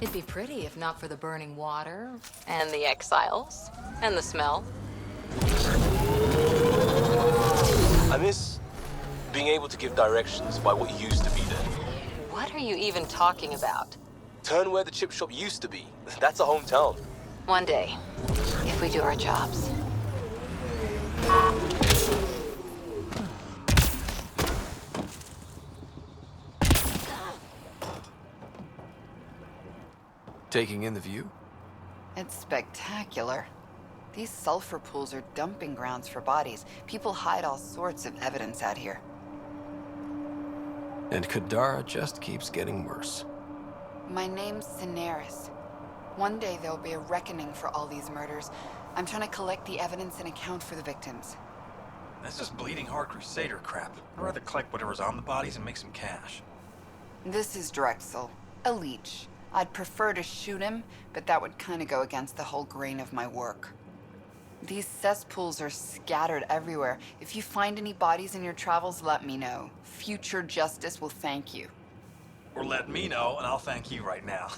It'd be pretty if not for the burning water, and the exiles, and the smell. I miss being able to give directions by what used to be there. What are you even talking about? Turn where the chip shop used to be. That's a hometown. One day, if we do our jobs. Taking in the view? It's spectacular. These sulfur pools are dumping grounds for bodies. People hide all sorts of evidence out here. And Kadara just keeps getting worse. My name's Cineris. One day there'll be a reckoning for all these murders. I'm trying to collect the evidence and account for the victims. That's just bleeding heart crusader crap. I'd rather collect whatever's on the bodies and make some cash. This is Drexel, a leech. I'd prefer to shoot him, but that would kind of go against the whole grain of my work. These cesspools are scattered everywhere. If you find any bodies in your travels, let me know. Future justice will thank you. Or let me know, and I'll thank you right now.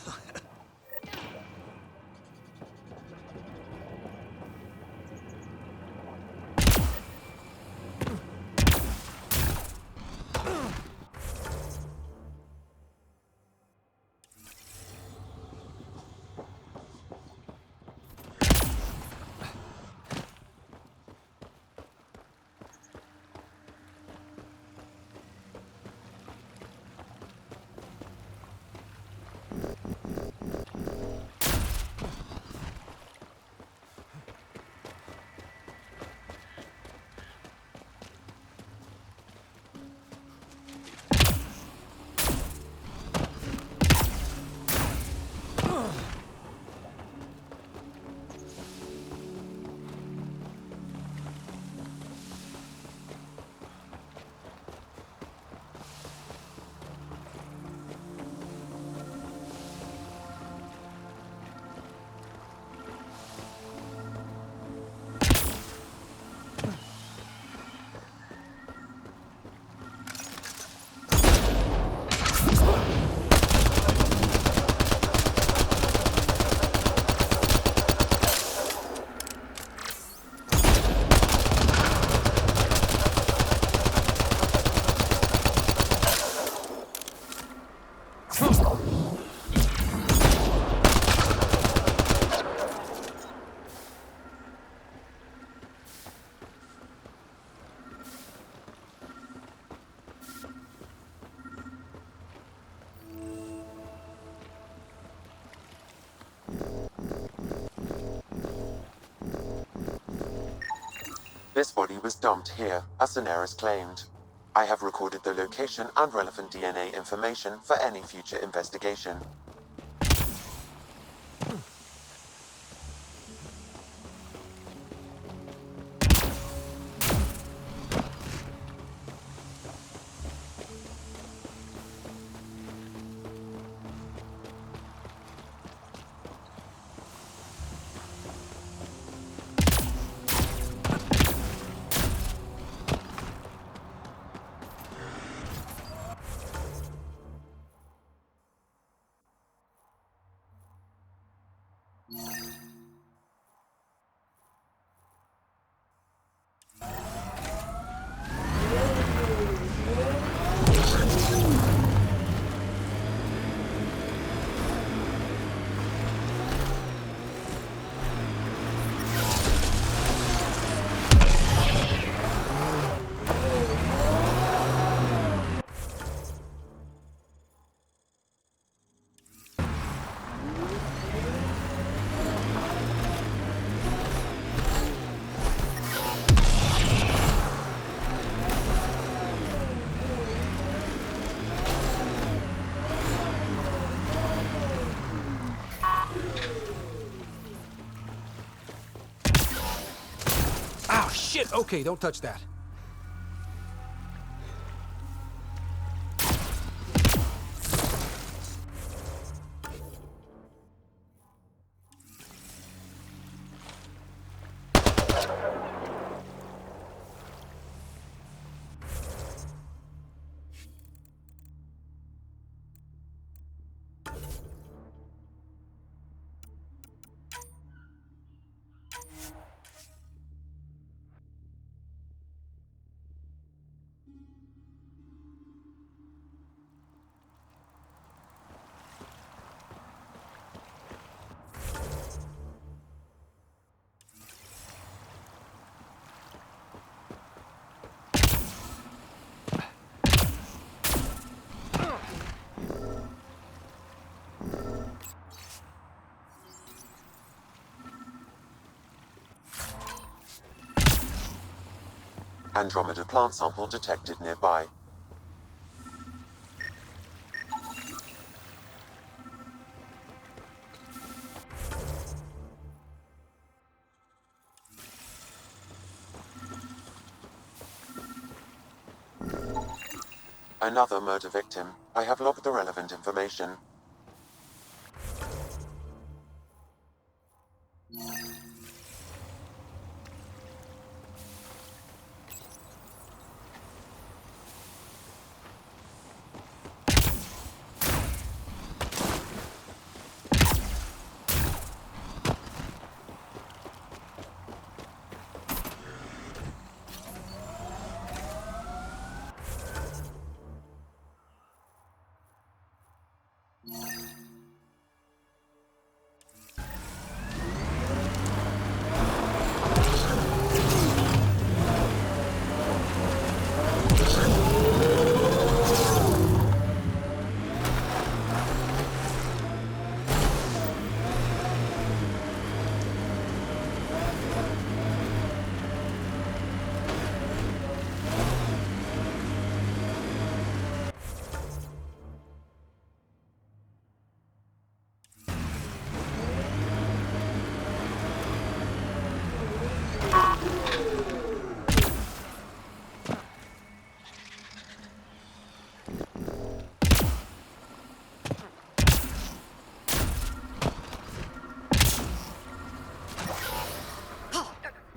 This body was dumped here, as Cineris claimed. I have recorded the location and relevant DNA information for any future investigation. Ow, shit! Okay, don't touch that. Andromeda plant sample detected nearby. Another murder victim. I have logged the relevant information.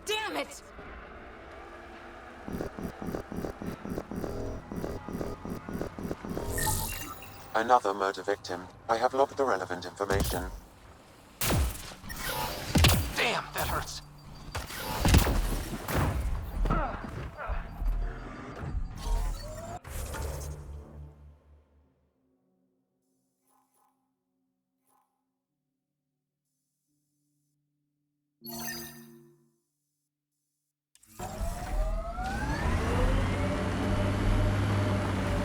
Damn it! Another murder victim. I have logged the relevant information. Damn, that hurts.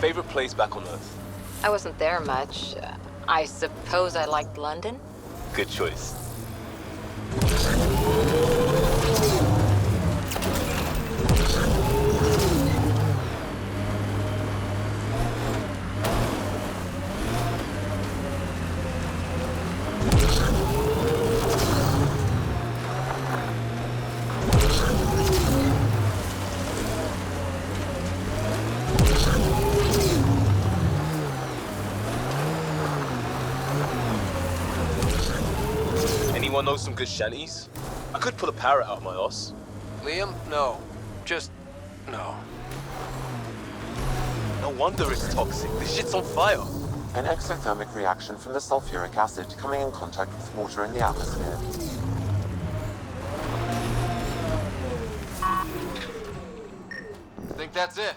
Favorite place back on Earth? I wasn't there much. I suppose I liked London. Good choice. Anyone know some good shanties? I could pull a parrot out of my ass. Liam, no. Just no. No wonder it's toxic. This shit's on fire. An exothermic reaction from the sulfuric acid coming in contact with water in the atmosphere. Think that's it?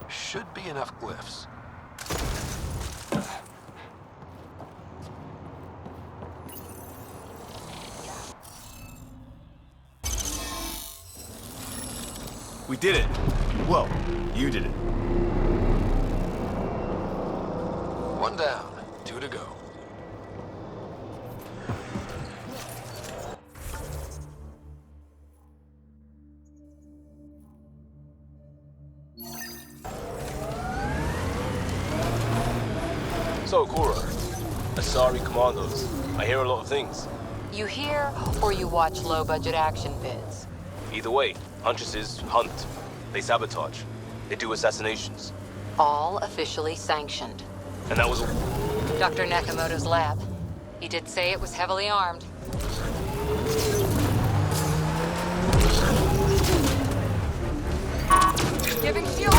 Should be enough glyphs. We did it. Well, you did it. One down, 2 to go. So, Cora, Asari Commandos. I hear a lot of things. You hear or you watch low-budget action vids? Either way, Huntresses hunt. They sabotage. They do assassinations. All officially sanctioned. And that was... Dr. Nakamoto's lab. He did say it was heavily armed. Giving shield.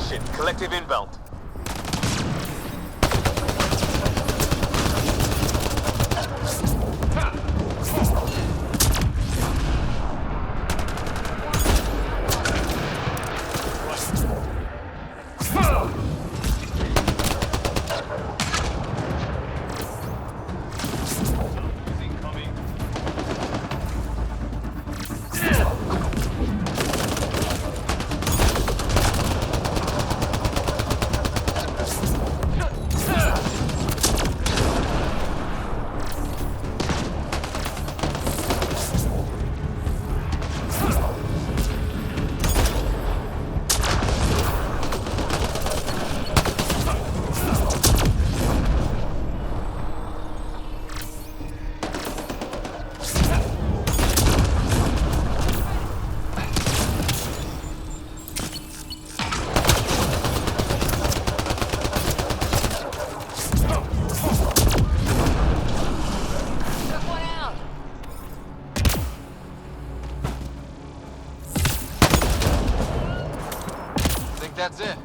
Shit, collective inbound. That's it.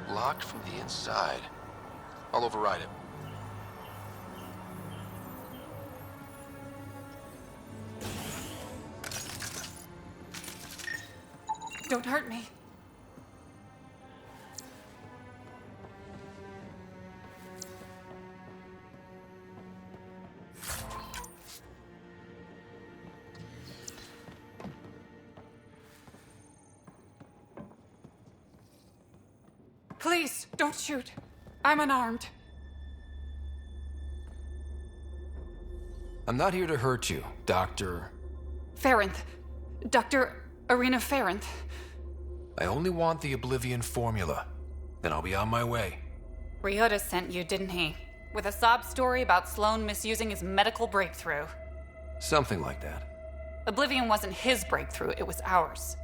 Locked from the inside. I'll override it. Don't hurt me. Please, don't shoot. I'm unarmed. I'm not here to hurt you, Doctor. Farinth. Dr. Arena Farinth. I only want the Oblivion formula. Then I'll be on my way. Ryota sent you, didn't he? With a sob story about Sloan misusing his medical breakthrough. Something like that. Oblivion wasn't his breakthrough, it was ours.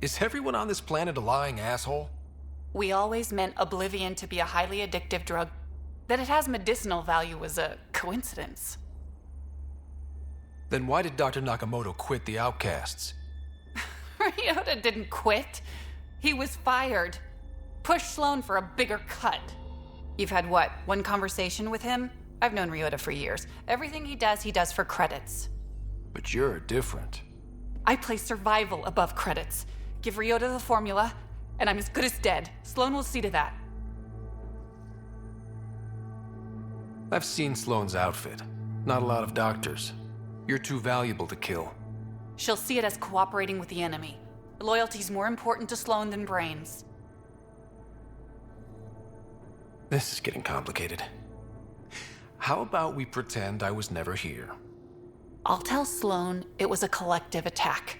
Is everyone on this planet a lying asshole? We always meant Oblivion to be a highly addictive drug. That it has medicinal value was a coincidence. Then why did Dr. Nakamoto quit the Outcasts? Ryota didn't quit. He was fired. Pushed Sloan for a bigger cut. You've had what, one conversation with him? I've known Ryota for years. Everything he does for credits. But you're different. I place survival above credits. Give Ryota the formula, and I'm as good as dead. Sloan will see to that. I've seen Sloane's outfit. Not a lot of doctors. You're too valuable to kill. She'll see it as cooperating with the enemy. Loyalty's more important to Sloan than brains. This is getting complicated. How about we pretend I was never here? I'll tell Sloan it was a collective attack.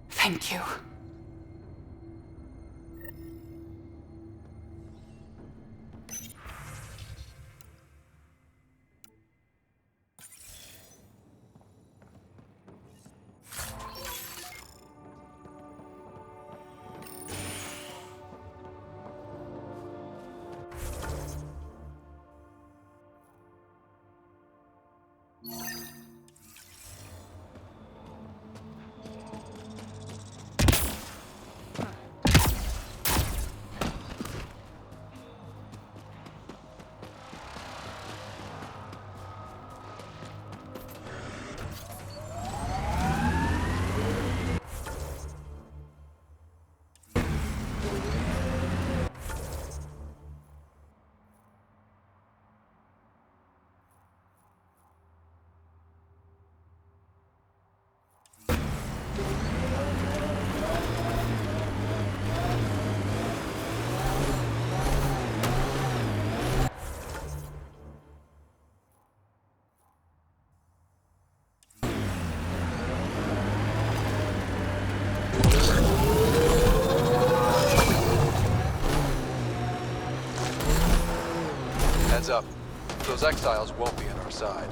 Thank you. Heads up. Those exiles won't be on our side.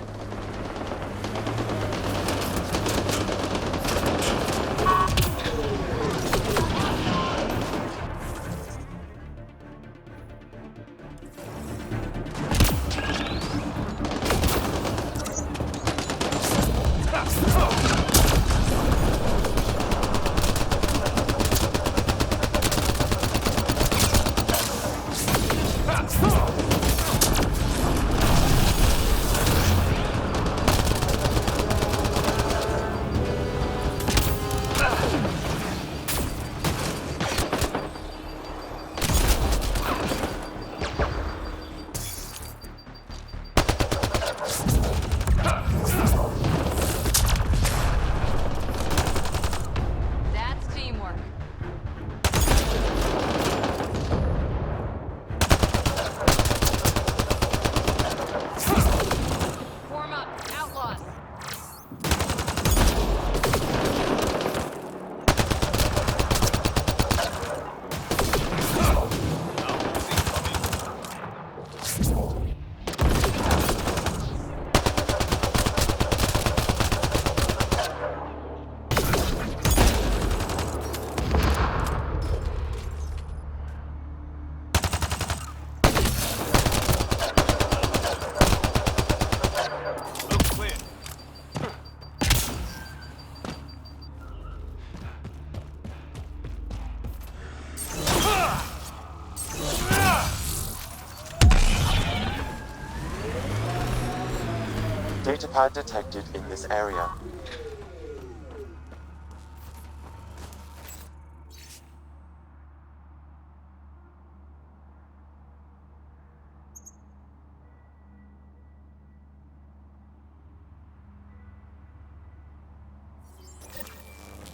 That's teamwork. Form up, outlaws. Looks clear. Datapad detected in this area.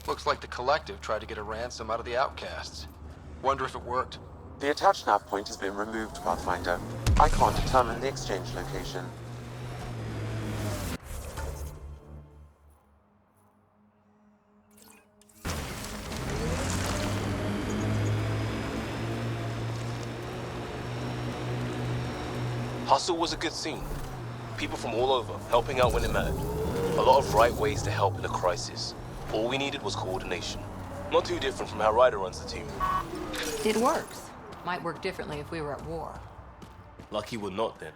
Looks like the Collective tried to get a ransom out of the outcasts. Wonder if it worked. The attached nav point has been removed, Pathfinder. I can't determine the exchange location. Hustle was a good scene. People from all over, helping out when it mattered. A lot of right ways to help in a crisis. All we needed was coordination. Not too different from how Ryder runs the team. It works. Might work differently if we were at war. Lucky we're not then.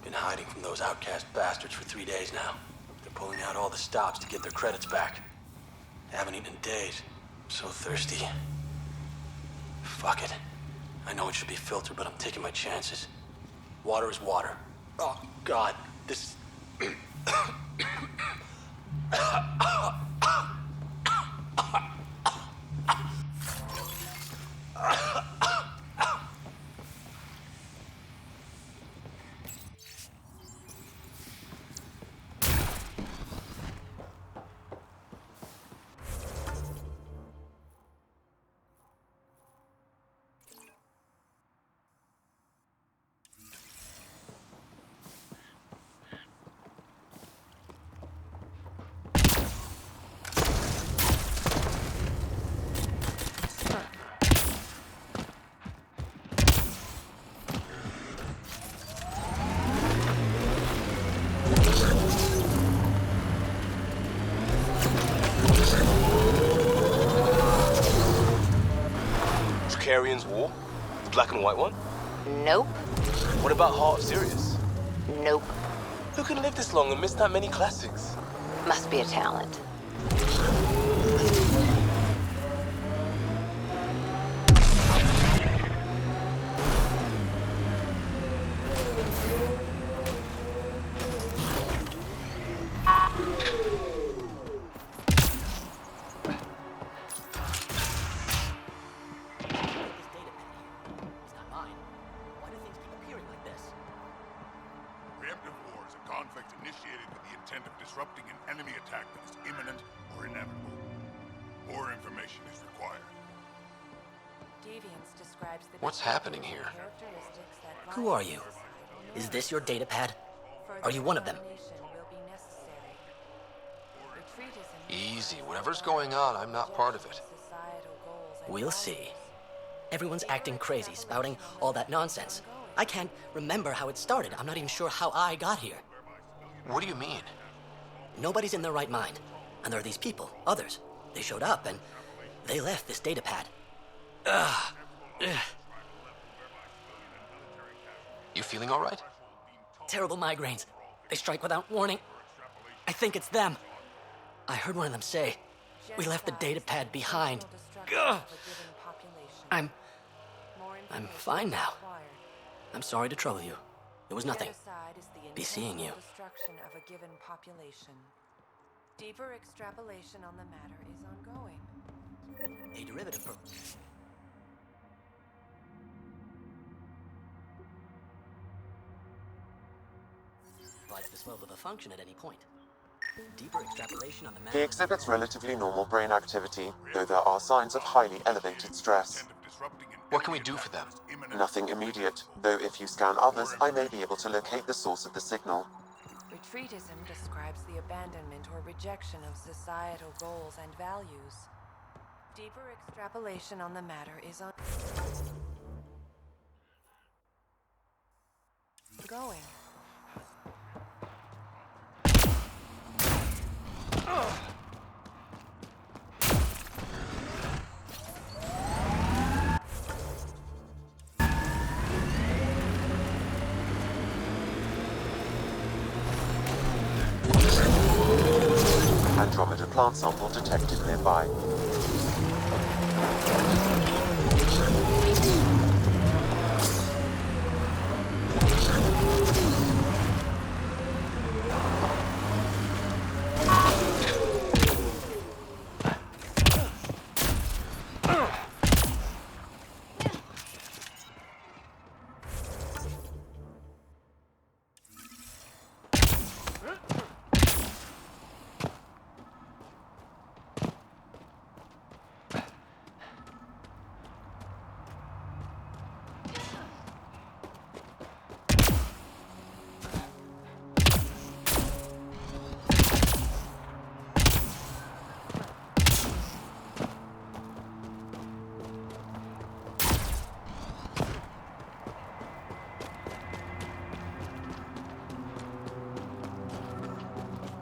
Been hiding from those outcast bastards for 3 days now. They're pulling out all the stops to get their credits back. Haven't eaten in days. So thirsty. Fuck it. I know it should be filtered, but I'm taking my chances. Water is water. Oh, God. This... Arian's War? The black and white one? Nope. What about Heart of Sirius? Nope. Who can live this long and miss that many classics? Must be a talent. Preemptive war is a conflict initiated with the intent of disrupting an enemy attack that is imminent or inevitable. More information is required. What's happening here? Who are you? Is this your datapad? Are you one of them? Easy. Whatever's going on, I'm not part of it. We'll see. Everyone's acting crazy, spouting all that nonsense. I can't remember how it started. I'm not even sure how I got here. What do you mean? Nobody's in their right mind. And there are these people, others. They showed up and they left this datapad. Ugh. You feeling all right? Terrible migraines. They strike without warning. I think it's them. I heard one of them say, "We left the datapad behind." Ugh. I'm fine now. I'm sorry to trouble you. It was nothing. Be seeing you. Deeper extrapolation on the matter is ongoing. A derivative provides disposal of a function at any point. Deeper extrapolation on the matter. He exhibits relatively normal brain activity, though there are signs of highly elevated stress. What can we do for them? Nothing immediate, though if you scan others, I may be able to locate the source of the signal. Retreatism describes the abandonment or rejection of societal goals and values. Deeper extrapolation on the matter is ongoing. Andromeda plant sample detected nearby.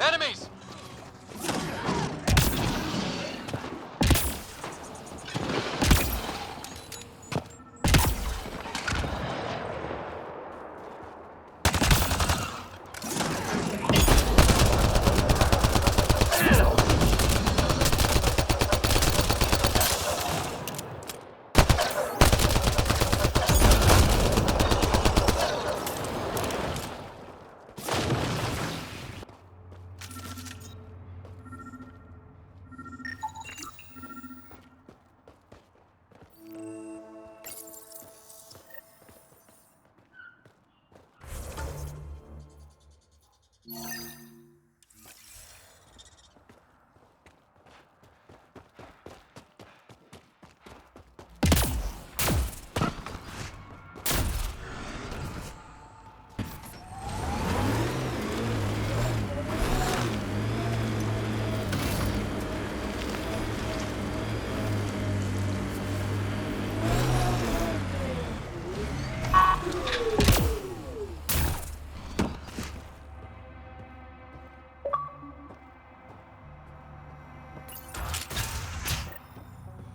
Enemies!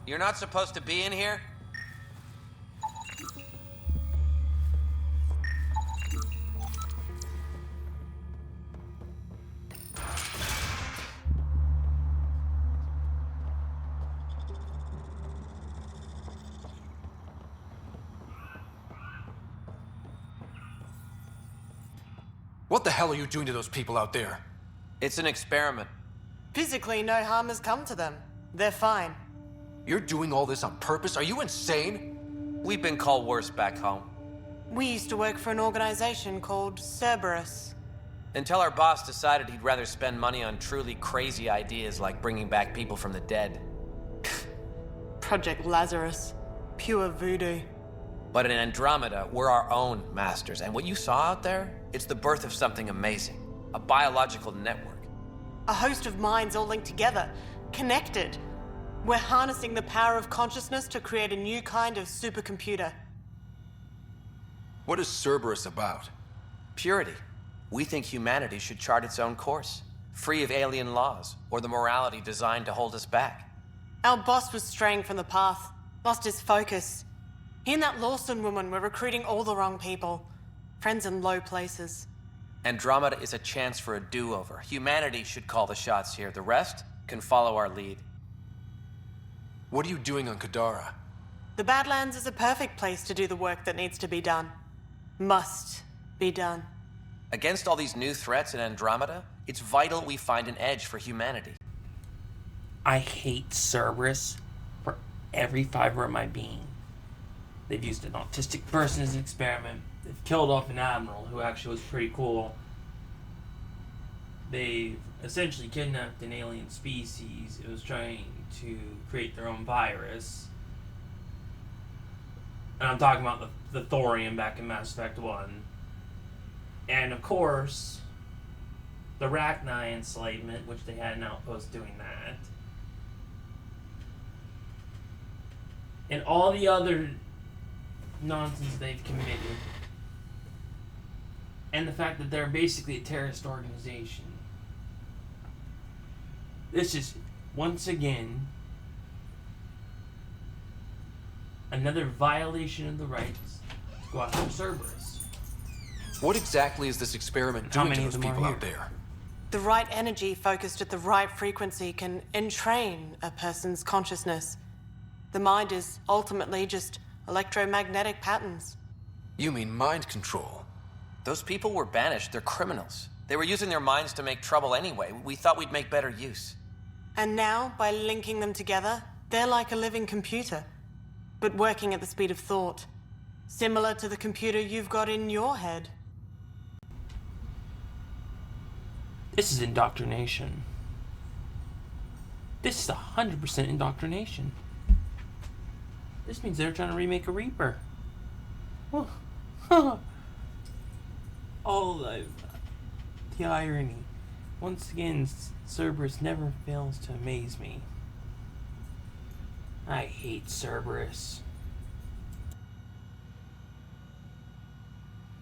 You're not supposed to be in here? What the hell are you doing to those people out there? It's an experiment. Physically, no harm has come to them. They're fine. You're doing all this on purpose? Are you insane? We've been called worse back home. We used to work for an organization called Cerberus. Until our boss decided he'd rather spend money on truly crazy ideas like bringing back people from the dead. Project Lazarus. Pure voodoo. But in Andromeda, we're our own masters. And what you saw out there, it's the birth of something amazing. A biological network. A host of minds all linked together. Connected. We're harnessing the power of consciousness to create a new kind of supercomputer. What is Cerberus about? Purity. We think humanity should chart its own course, free of alien laws or the morality designed to hold us back. Our boss was straying from the path, lost his focus. He and that Lawson woman were recruiting all the wrong people, friends in low places. Andromeda is a chance for a do-over. Humanity should call the shots here. The rest can follow our lead. What are you doing on Kadara? The Badlands is a perfect place to do the work that needs to be done. Must be done. Against all these new threats in Andromeda, it's vital we find an edge for humanity. I hate Cerberus for every fiber of my being. They've used an autistic person as an experiment. They've killed off an admiral who actually was pretty cool. They've essentially kidnapped an alien species. It was trying to create their own virus. And I'm talking about the thorium back in Mass Effect 1. And of course, the Rachni enslavement, which they had an outpost doing that. And all the other nonsense they've committed. And the fact that they're basically a terrorist organization. This is, once again, another violation of the rights to go after Cerberus. What exactly is this experiment doing to those people out there? The right energy focused at the right frequency can entrain a person's consciousness. The mind is ultimately just electromagnetic patterns. You mean mind control? Those people were banished. They're criminals. They were using their minds to make trouble anyway. We thought we'd make better use. And now, by linking them together, they're like a living computer, but working at the speed of thought. Similar to the computer you've got in your head. This is indoctrination. This is 100% indoctrination. This means they're trying to remake a Reaper. All the irony. Once again, Cerberus never fails to amaze me. I hate Cerberus.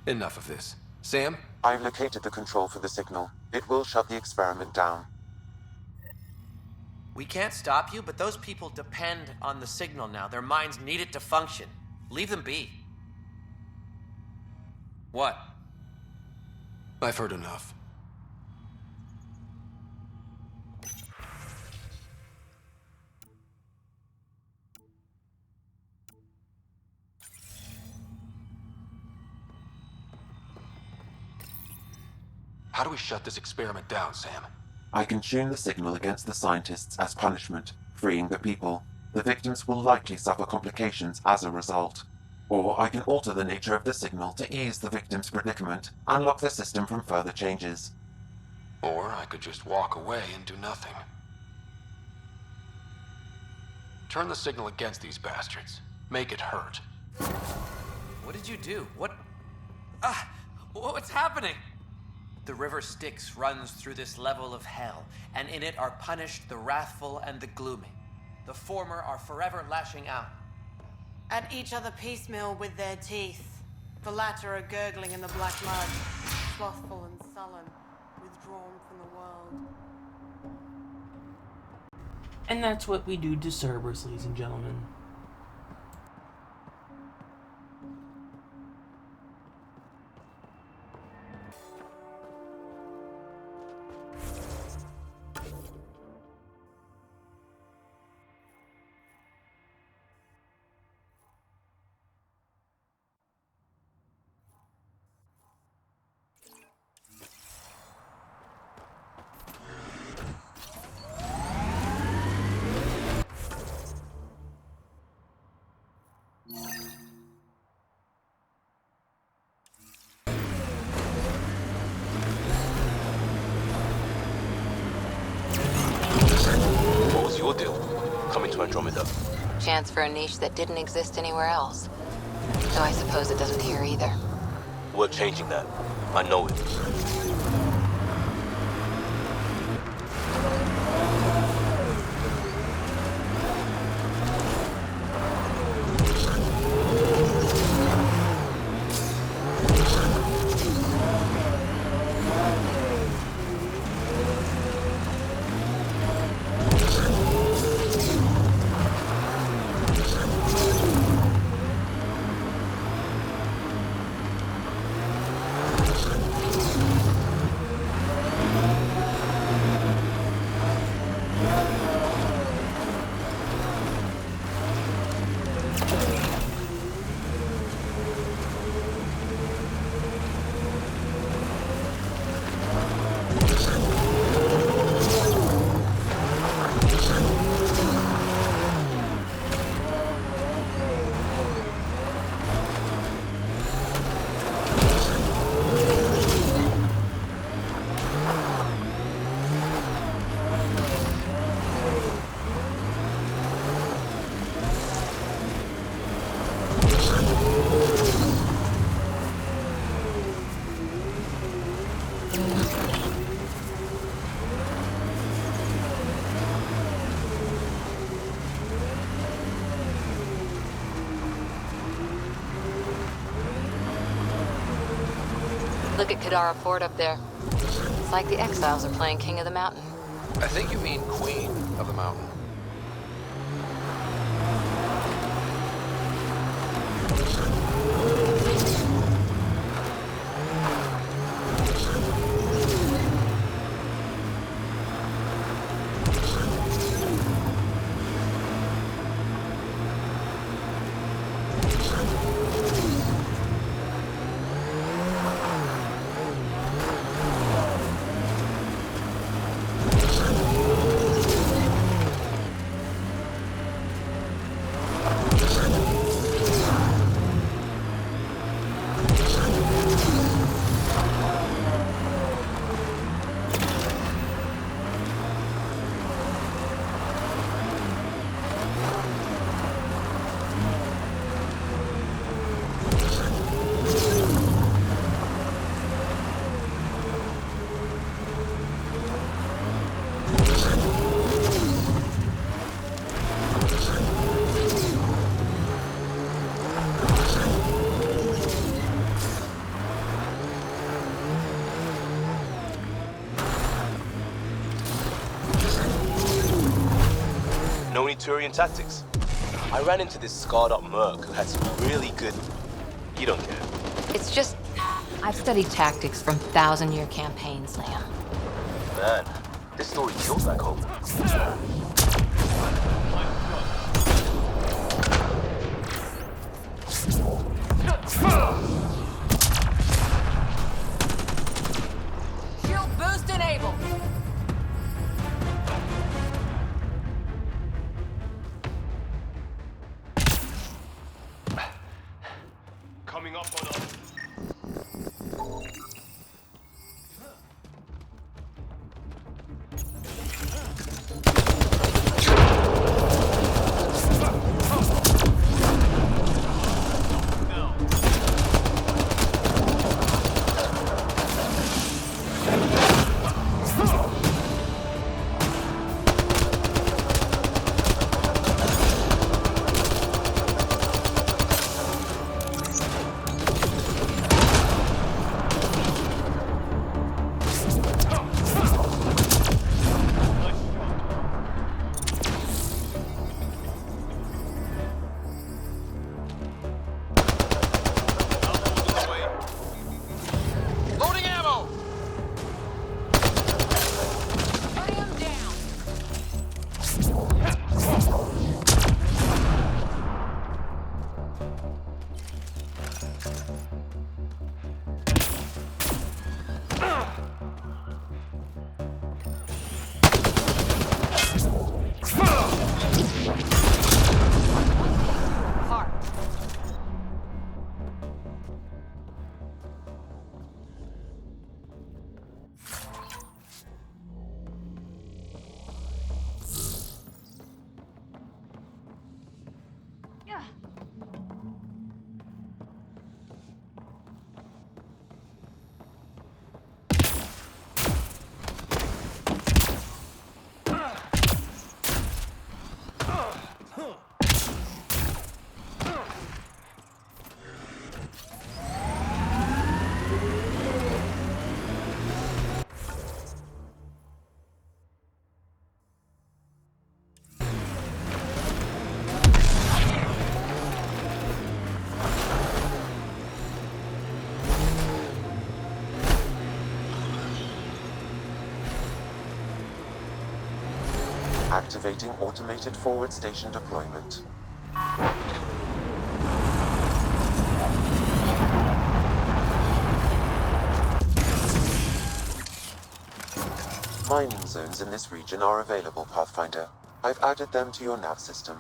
Enough of this. Sam? I've located the control for the signal. It will shut the experiment down. We can't stop you, but those people depend on the signal now. Their minds need it to function. Leave them be. What? I've heard enough. How do we shut this experiment down, Sam? I can tune the signal against the scientists as punishment, freeing the people. The victims will likely suffer complications as a result. Or I can alter the nature of the signal to ease the victim's predicament, unlock the system from further changes. Or I could just walk away and do nothing. Turn the signal against these bastards. Make it hurt. What did you do? What's happening? The river Styx runs through this level of hell, and in it are punished the wrathful and the gloomy. The former are forever lashing out. At each other piecemeal with their teeth. The latter are gurgling in the black mud, slothful and sullen, withdrawn from the world. And that's what we do to Cerberus, ladies and gentlemen. your deal? Coming to Andromeda. Chance for a niche that didn't exist anywhere else. Though I suppose it doesn't here either. We're changing that. I know it. Look at Kadara Fort up there. It's like the Exiles are playing King of the Mountain. I think you mean Queen of the Mountain. Know any Turian tactics? I ran into this scarred up merc who had some really good... You don't care. It's just... I've studied tactics from 1,000-year campaigns, Liam. Man, this story kills that hope. Shield boost enabled! Coming up on us. Activating automated forward station deployment. Mining zones in this region are available, Pathfinder. I've added them to your nav system.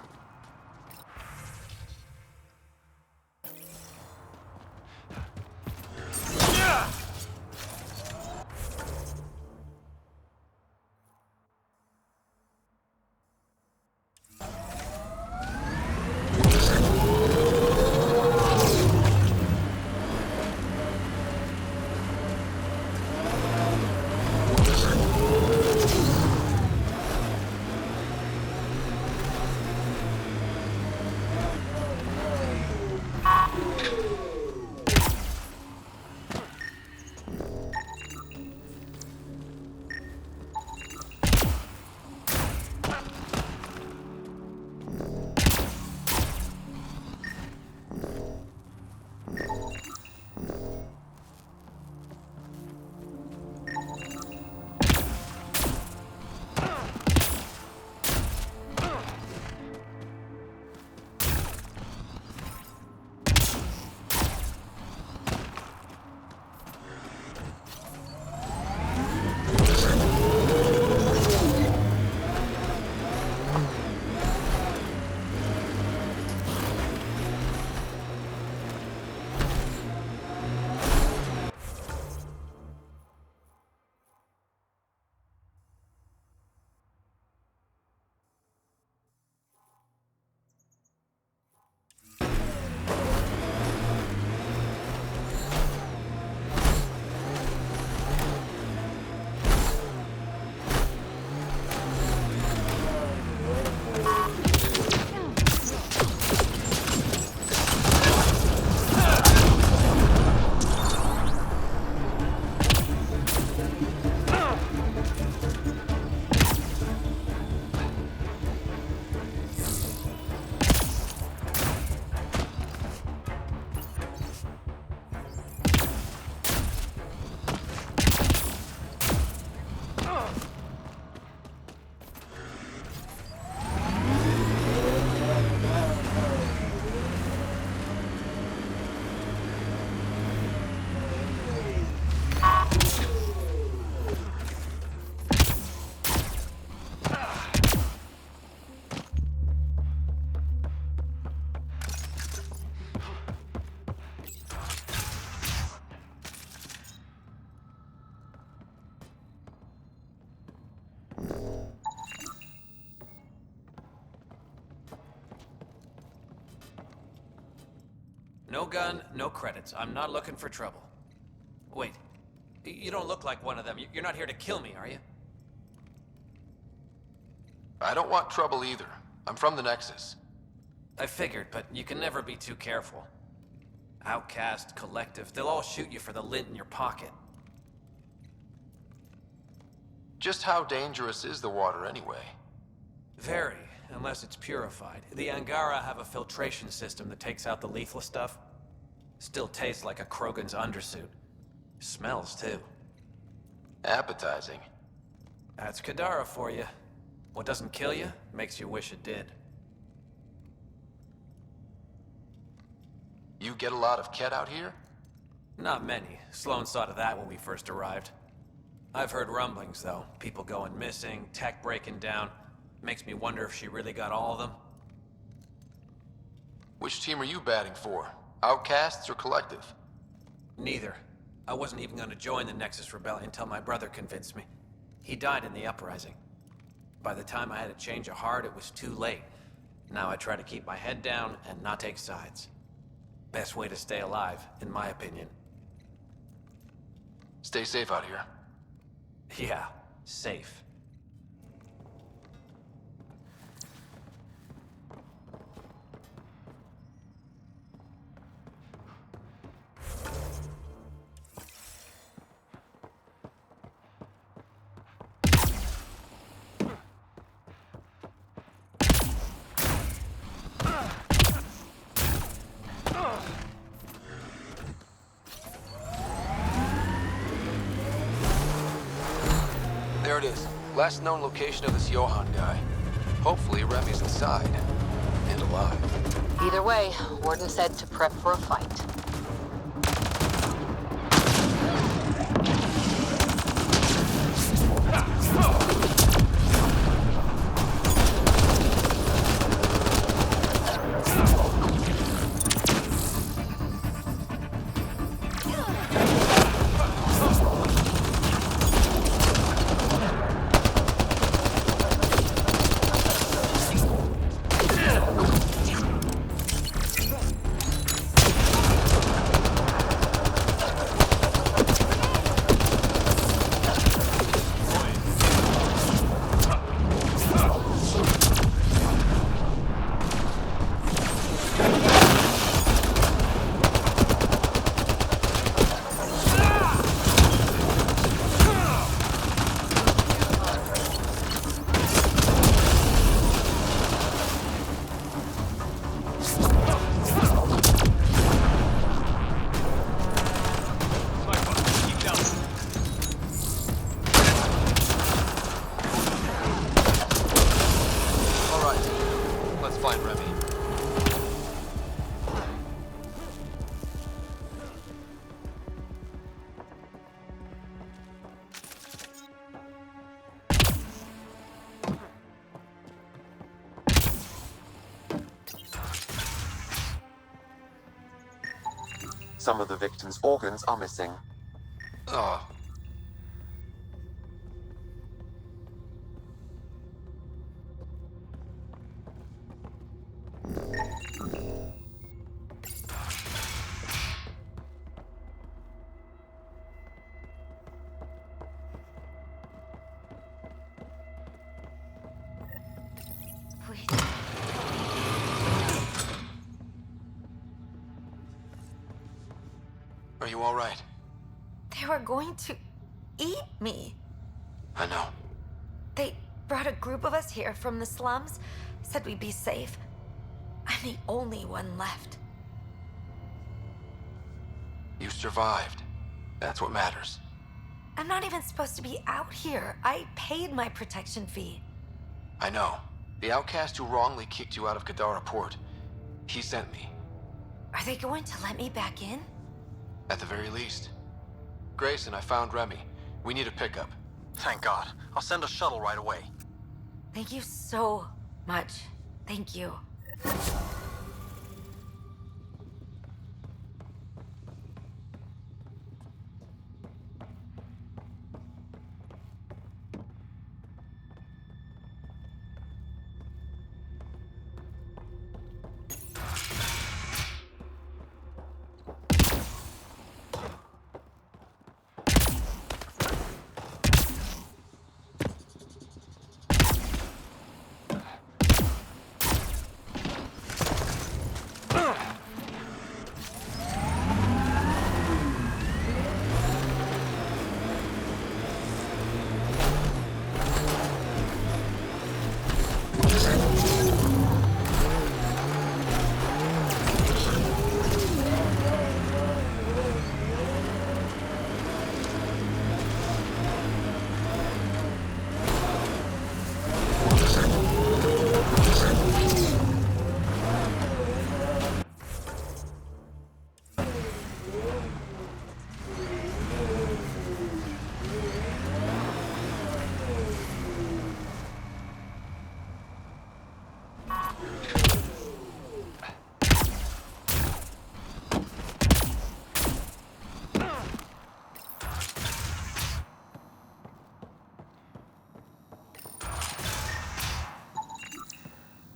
No gun, no credits. I'm not looking for trouble. Wait, you don't look like one of them. You're not here to kill me, are you? I don't want trouble either. I'm from the Nexus. I figured, but you can never be too careful. Outcast, collective, they'll all shoot you for the lint in your pocket. Just how dangerous is the water anyway? Very, unless it's purified. The Angara have a filtration system that takes out the lethal stuff. Still tastes like a Krogan's undersuit. Smells, too. Appetizing. That's Kadara for you. What doesn't kill you, makes you wish it did. You get a lot of Ket out here? Not many. Sloan saw to that when we first arrived. I've heard rumblings, though. People going missing, tech breaking down. Makes me wonder if she really got all of them. Which team are you batting for? Outcasts or Collective? Neither. I wasn't even going to join the Nexus Rebellion until my brother convinced me. He died in the uprising. By the time I had a change of heart, it was too late. Now I try to keep my head down and not take sides. Best way to stay alive, in my opinion. Stay safe out here. Yeah, safe. There it is. Last known location of this Johann guy. Hopefully Remy's inside. And alive. Either way, Warden said to prep for a fight. Some of the victim's organs are missing. Oh. Are you all right? They were going to eat me. I know. They brought a group of us here from the slums, said we'd be safe. I'm the only one left. You survived. That's what matters. I'm not even supposed to be out here. I paid my protection fee. I know. The outcast who wrongly kicked you out of Kadara Port. He sent me. Are they going to let me back in? At the very least. Grayson, I found Remy. We need a pickup. Thank God. I'll send a shuttle right away. Thank you so much. Thank you.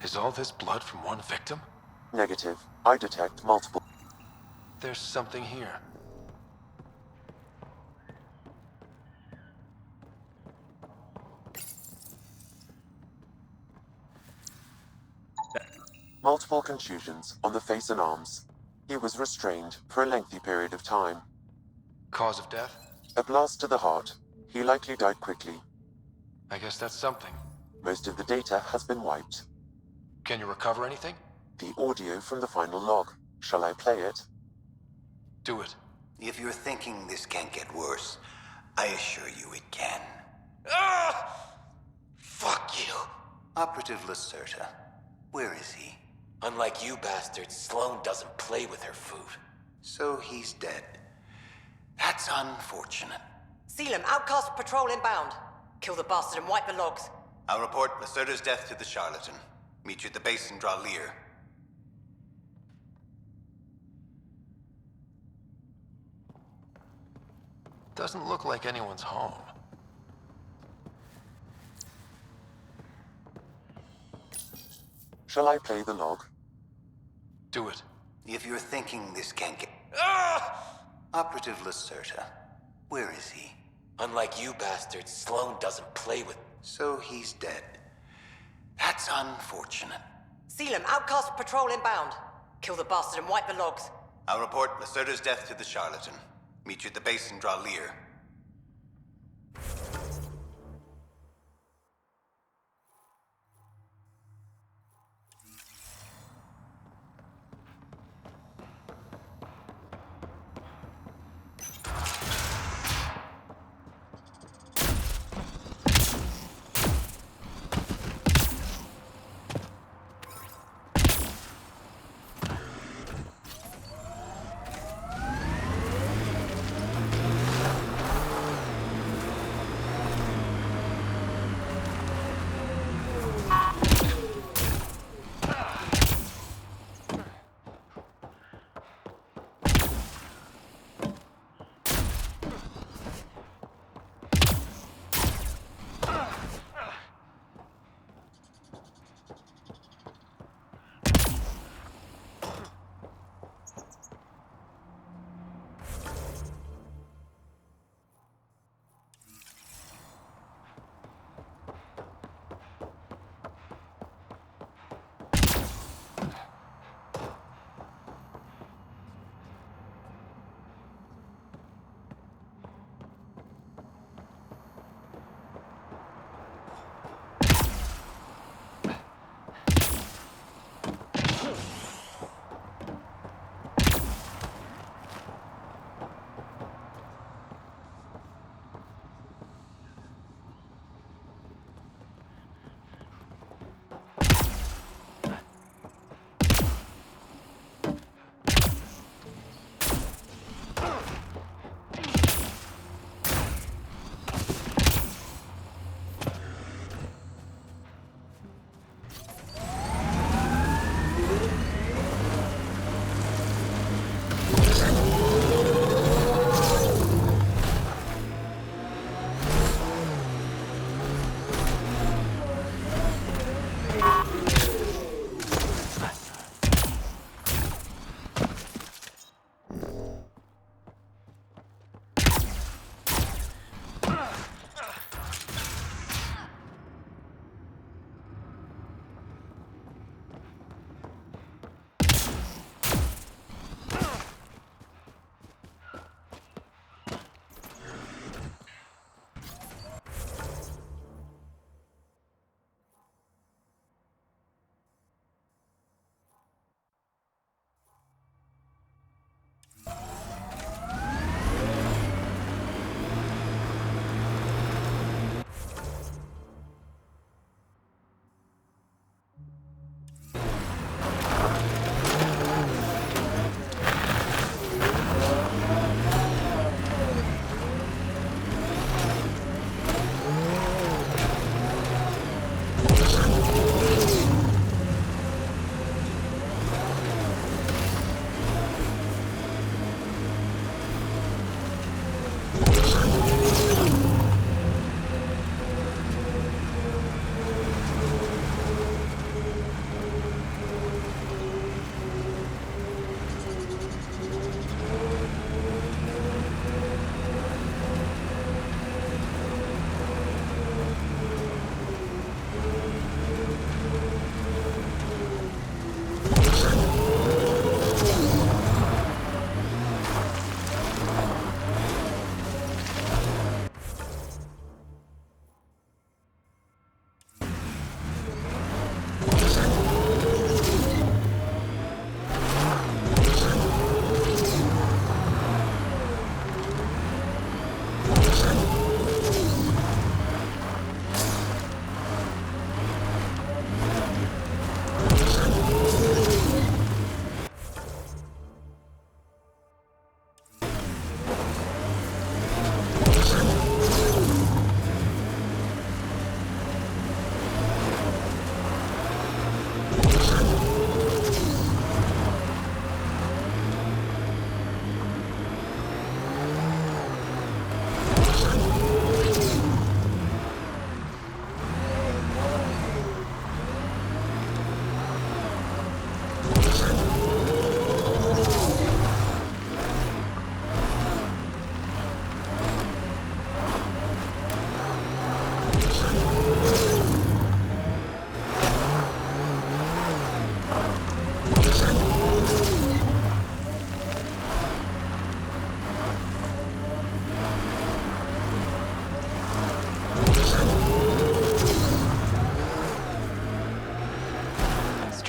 Is all this blood from one victim? Negative. I detect multiple. There's something here. Multiple contusions on the face and arms. He was restrained for a lengthy period of time. Cause of death? A blast to the heart. He likely died quickly. I guess that's something. Most of the data has been wiped. Can you recover anything? The audio from the final log. Shall I play it? Do it. If you're thinking this can't get worse, I assure you it can. Ah! Fuck you. Operative Lacerta. Where is he? Unlike you bastards, Sloan doesn't play with her food. So he's dead. That's unfortunate. Seal him. Outcast patrol inbound. Kill the bastard and wipe the logs. I'll report Lacerta's death to the charlatan. Meet you at the base and draw Lear. Doesn't look like anyone's home. Shall I play the log? Do it. If you're thinking this can't get... Operative Lacerta. Where is he? Unlike you bastards, Sloan doesn't play with... So he's dead. That's unfortunate. Seal him. Outcast patrol inbound. Kill the bastard and wipe the logs. I'll report Lacerta's death to the charlatan. Meet you at the base and draw Lear.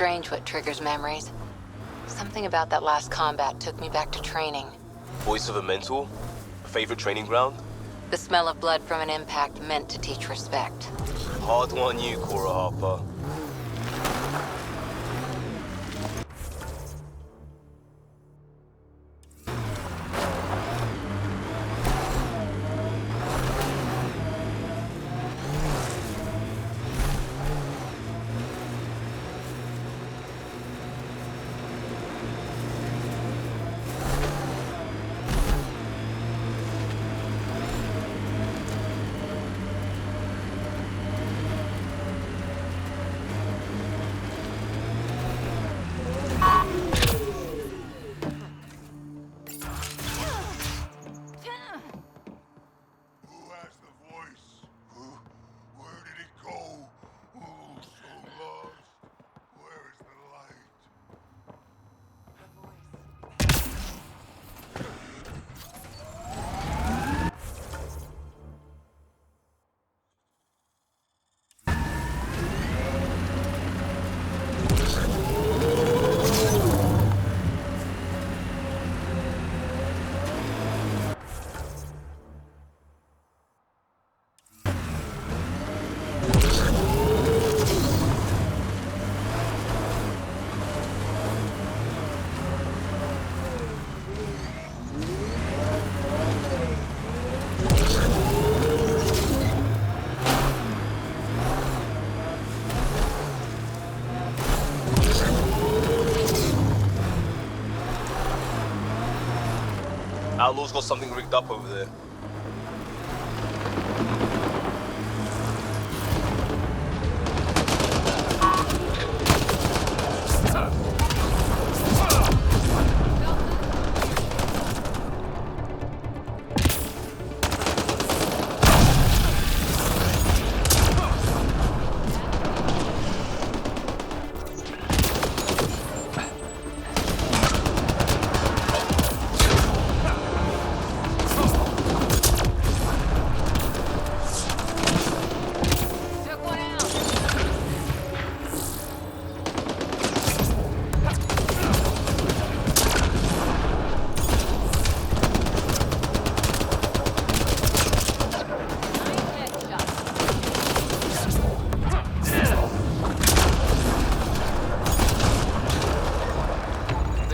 strange what triggers memories. Something about that last combat took me back to training. Voice of a mentor? A favorite training ground? The smell of blood from an impact meant to teach respect. Hard one you, Cora Harper. Outlaw's got something rigged up over there.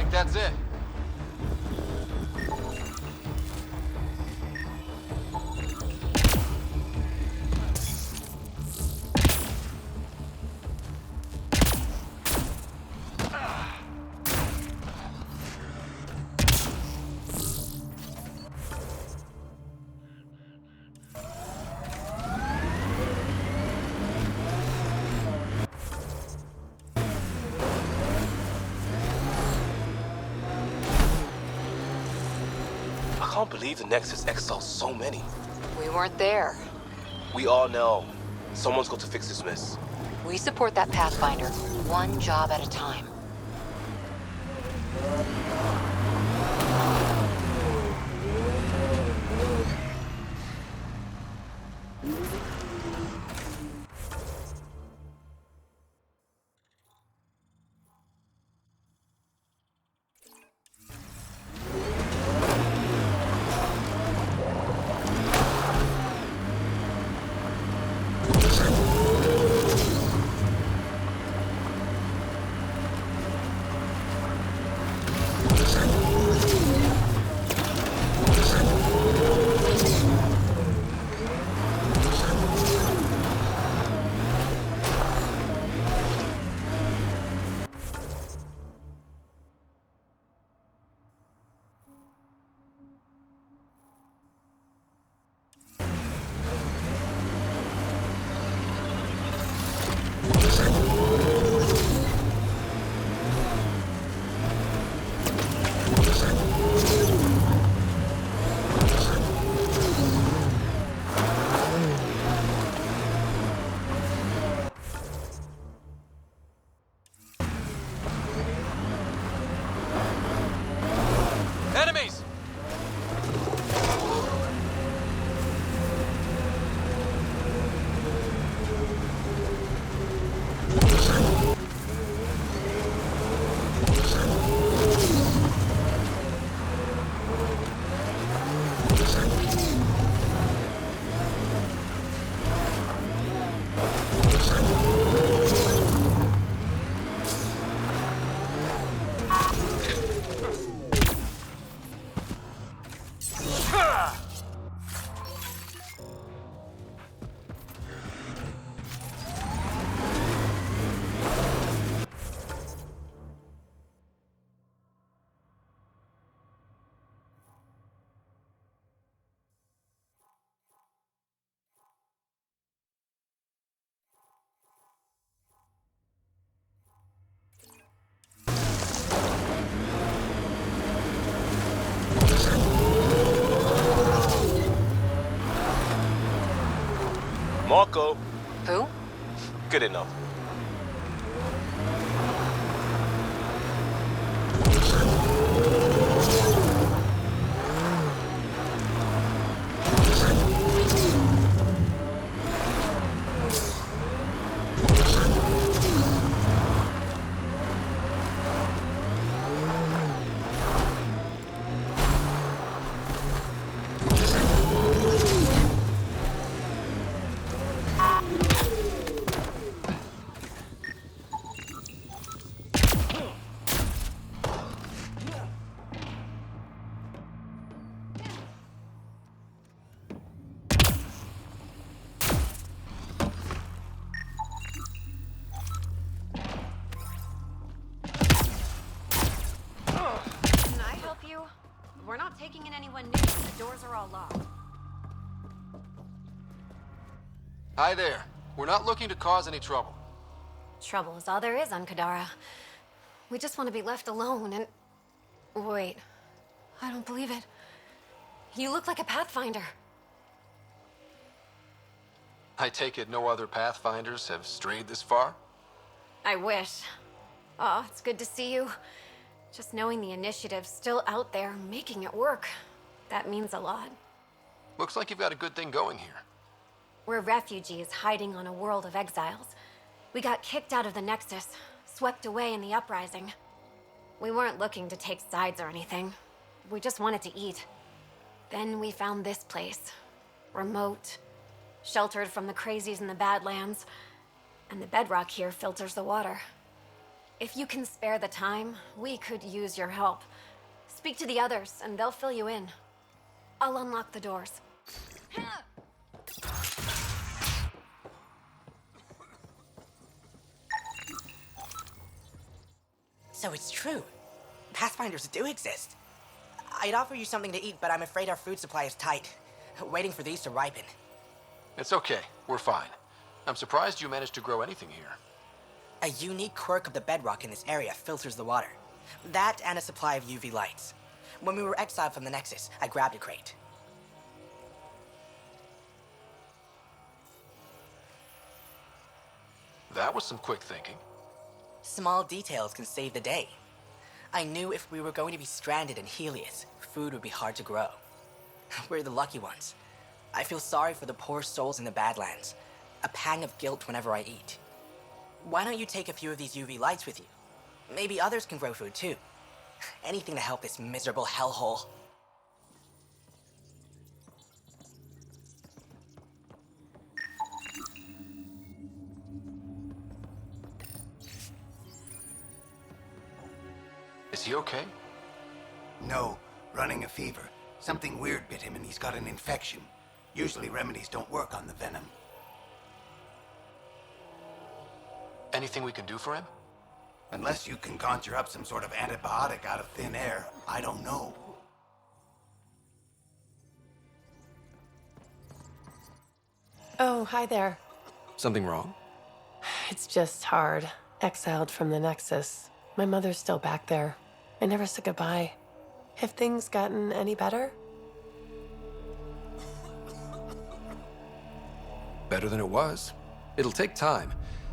That's it. I can't believe the Nexus exiled so many. We weren't there. We are now. Someone's got to fix this mess. We support that Pathfinder, one job at a time. Marco. Who? Good enough. Can I help you? We're not taking in anyone new. The doors are all locked. Hi there. We're not looking to cause any trouble. Trouble is all there is on Kadara. We just want to be left alone and... Wait. I don't believe it. You look like a Pathfinder. I take it no other Pathfinders have strayed this far? I wish. Oh, it's good to see you. Just knowing the initiative's still out there, making it work. That means a lot. Looks like you've got a good thing going here. We're refugees hiding on a world of exiles. We got kicked out of the Nexus, swept away in the uprising. We weren't looking to take sides or anything. We just wanted to eat. Then we found this place. Remote, sheltered from the crazies in the Badlands, and the bedrock here filters the water. If you can spare the time, we could use your help. Speak to the others, and they'll fill you in. I'll unlock the doors. So it's true. Pathfinders do exist. I'd offer you something to eat, but I'm afraid our food supply is tight. Waiting for these to ripen. It's okay. We're fine. I'm surprised you managed to grow anything here. A unique quirk of the bedrock in this area filters the water. That and a supply of UV lights. When we were exiled from the Nexus, I grabbed a crate. That was some quick thinking. Small details can save the day. I knew if we were going to be stranded in Helios, food would be hard to grow. We're the lucky ones. I feel sorry for the poor souls in the Badlands. A pang of guilt whenever I eat. Why don't you take a few of these UV lights with you? Maybe others can grow food too. Anything to help this miserable hellhole. Is he okay? No, running a fever. Something weird bit him and he's got an infection. Usually remedies don't work on the venom. Anything we can do for him? Unless you can conjure up some sort of antibiotic out of thin air, I don't know. Oh, hi there. Something wrong? It's just hard. Exiled from the Nexus. My mother's still back there. I never said goodbye. Have things gotten any better? Better than it was. It'll take time,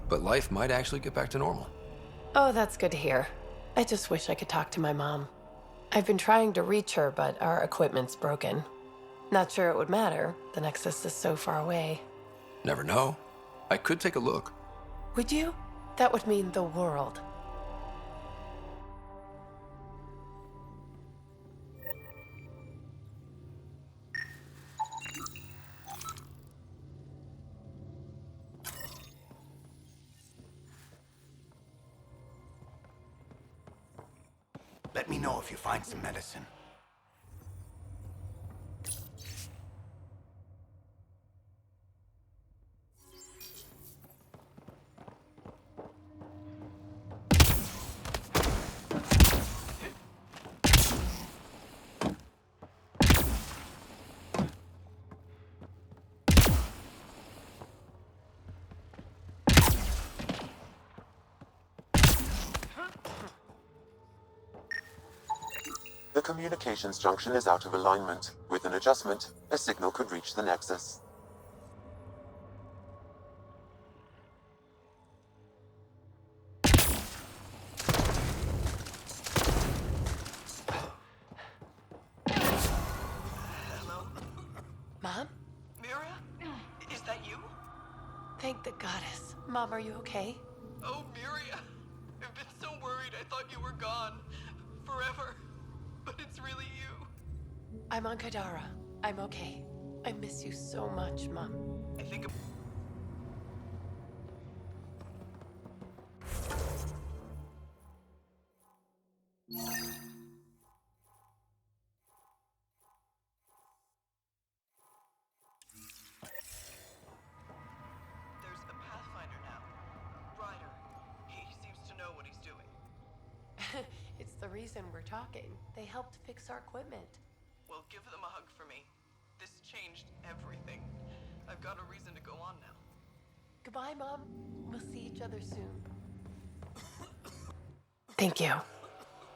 but life might actually get back to normal. Oh, that's good to hear. I just wish I could talk to my mom. I've been trying to reach her, but our equipment's broken. Not sure it would matter. The Nexus is so far away. Never know. I could take a look. Would you? That would mean the world. Let me know if you find some medicine. The communications junction is out of alignment. With an adjustment, a signal could reach the Nexus. the goddess. Mom, are you okay? Oh, Miria. I've been so worried I thought you were gone. Forever. But it's really you. I'm on Kadara. I'm okay. I miss you so much, Mom. I think there's a Pathfinder now. Ryder. He seems to know what he's doing. It's the reason we're talking. They helped fix our equipment. Well, give them a hug for me. This changed everything. I've got a reason to go on now. Goodbye, Mom. We'll see each other soon. Thank you.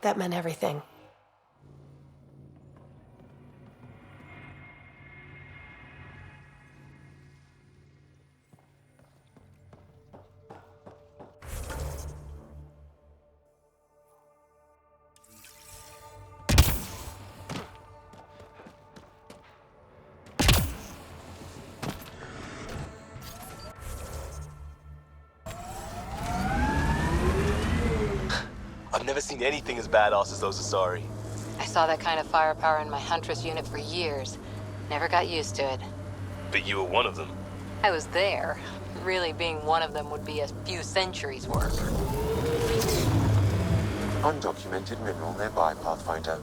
That meant everything. I've never seen anything as badass as those Asari. I saw that kind of firepower in my Huntress unit for years. Never got used to it. But you were one of them. I was there. Really being one of them would be a few centuries' work. Undocumented mineral nearby, Pathfinder.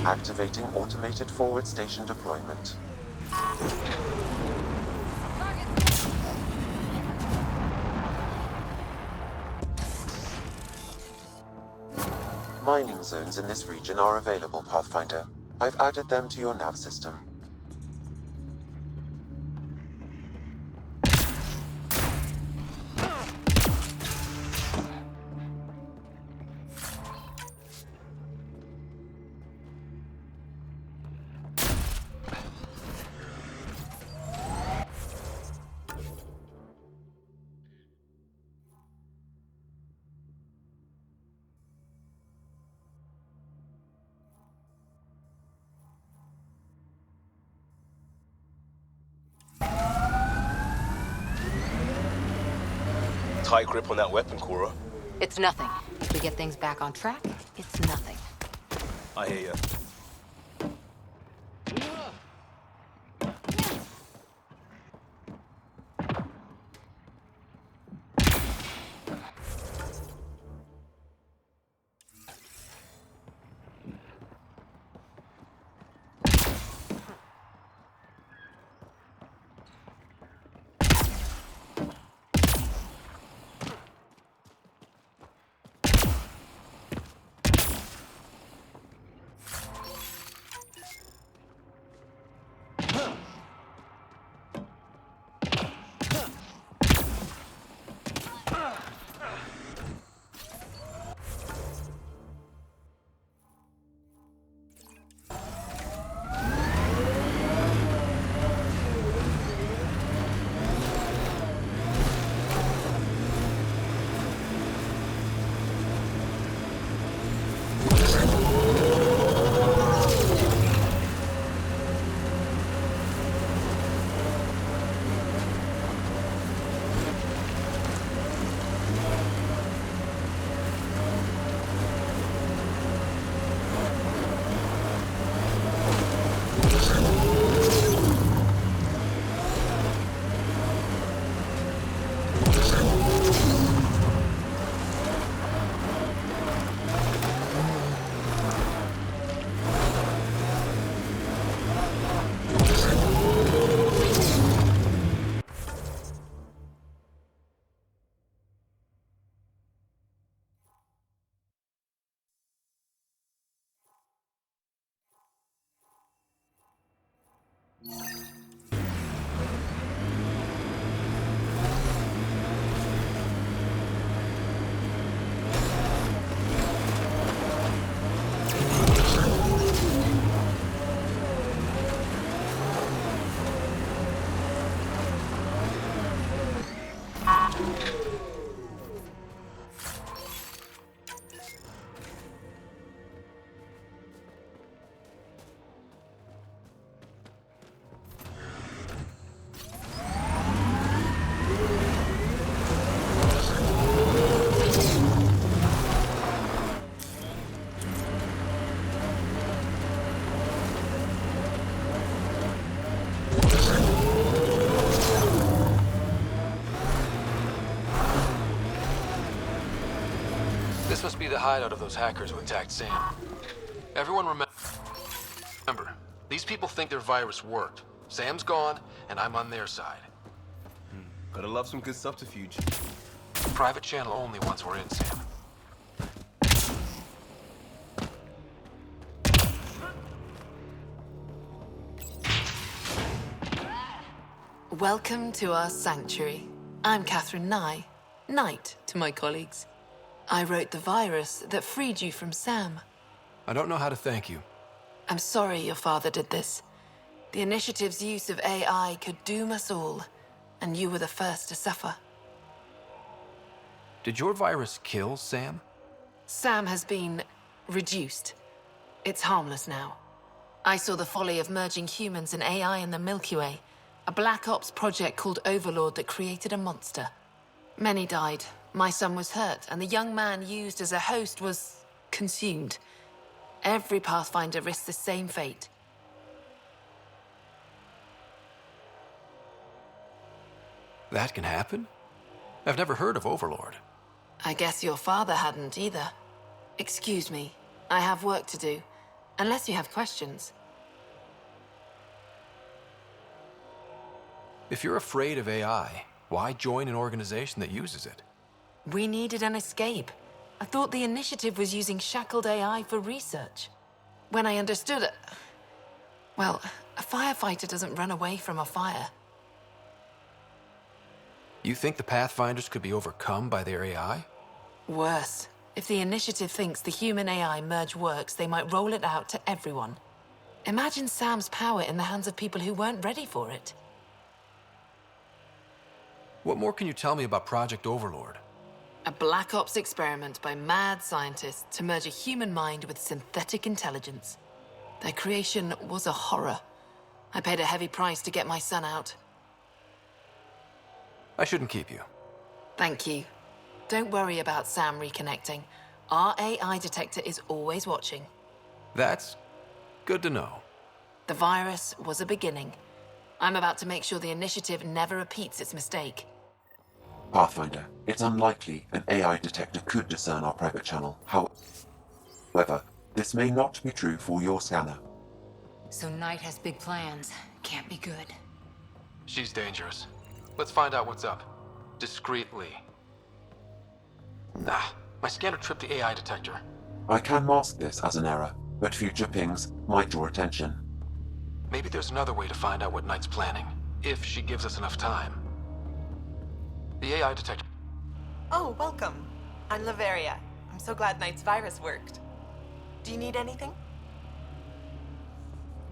Activating automated forward station deployment. Mining zones in this region are available, Pathfinder. I've added them to your nav system. Tight grip on that weapon, Cora. It's nothing. If we get things back on track, it's nothing. I hear ya. This must be the hideout of those hackers who attacked Sam. Everyone remember, these people think their virus worked. Sam's gone, and I'm on their side. Gotta love some good subterfuge. Private channel only once we're in, Sam. Welcome to our sanctuary. I'm Catherine Nye, Knight to my colleagues. I wrote the virus that freed you from Sam. I don't know how to thank you. I'm sorry your father did this. The Initiative's use of AI could doom us all, and you were the first to suffer. Did your virus kill Sam? Sam has been reduced. It's harmless now. I saw the folly of merging humans and AI in the Milky Way, a Black Ops project called Overlord that created a monster. Many died. My son was hurt, and the young man used as a host was consumed. Every Pathfinder risks the same fate. That can happen? I've never heard of Overlord. I guess your father hadn't either. Excuse me, I have work to do. Unless you have questions. If you're afraid of AI, why join an organization that uses it? We needed an escape. I thought the Initiative was using shackled AI for research. When I understood it... Well, a firefighter doesn't run away from a fire. You think the Pathfinders could be overcome by their AI? Worse. If the Initiative thinks the human-AI merge works, they might roll it out to everyone. Imagine Sam's power in the hands of people who weren't ready for it. What more can you tell me about Project Overlord? A Black Ops experiment by mad scientists to merge a human mind with synthetic intelligence. Their creation was a horror. I paid a heavy price to get my son out. I shouldn't keep you. Thank you. Don't worry about Sam reconnecting. Our AI detector is always watching. That's good to know. The virus was a beginning. I'm about to make sure the Initiative never repeats its mistake. Pathfinder, it's unlikely an AI detector could discern our private channel. However, this may not be true for your scanner. So Knight has big plans. Can't be good. She's dangerous. Let's find out what's up. Discreetly. My scanner tripped the AI detector. I can mask this as an error, but future pings might draw attention. Maybe there's another way to find out what Knight's planning, if she gives us enough time. The AI detector... Oh, welcome. I'm Laveria. I'm so glad Knight's virus worked. Do you need anything?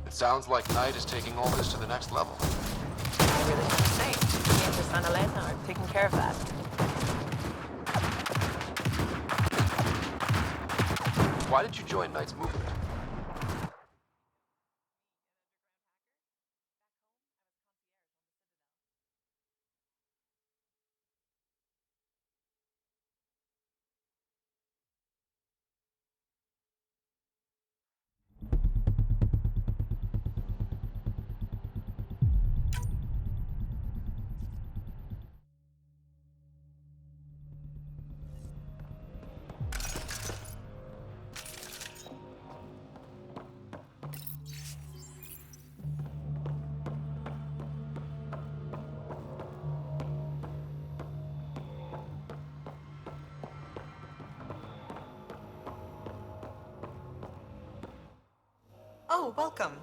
It sounds like Knight is taking all this to the next level. I really have to say, me and Miss Annalena are taking care of that. Why did you join Knight's movement? Oh, welcome.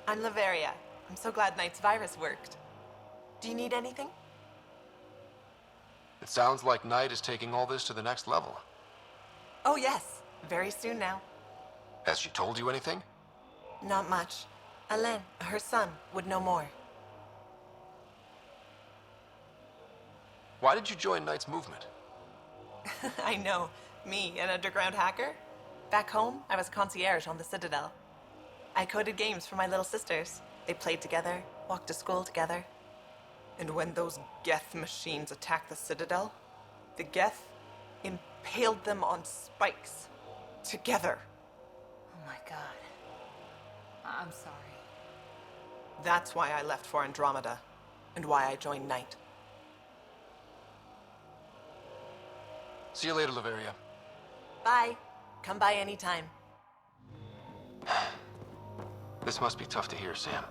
I'm Laveria. I'm so glad Knight's virus worked. Do you need anything? It sounds like Knight is taking all this to the next level. Oh, yes. Very soon now. Has she told you anything? Not much. Alain, her son, would know more. Why did you join Knight's movement? I know. Me, an underground hacker? Back home, I was concierge on the Citadel. I coded games for my little sisters. They played together, walked to school together. And when those Geth machines attacked the Citadel, the Geth impaled them on spikes. Together. Oh my god. I'm sorry. That's why I left for Andromeda, and why I joined Knight. See you later, Laveria. Bye. Come by anytime. This must be tough to hear, Sam.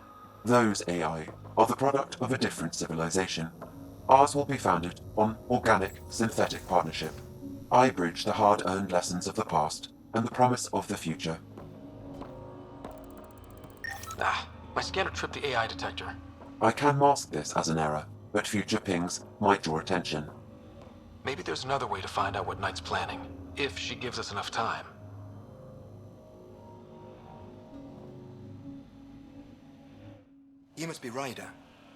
Those AI are the product of a different civilization. Ours will be founded on organic, synthetic partnership. I bridge the hard-earned lessons of the past and the promise of the future. My scanner tripped the AI detector. I can mask this as an error, but future pings might draw attention. Maybe there's another way to find out what Knight's planning, if she gives us enough time. You must be Ryder.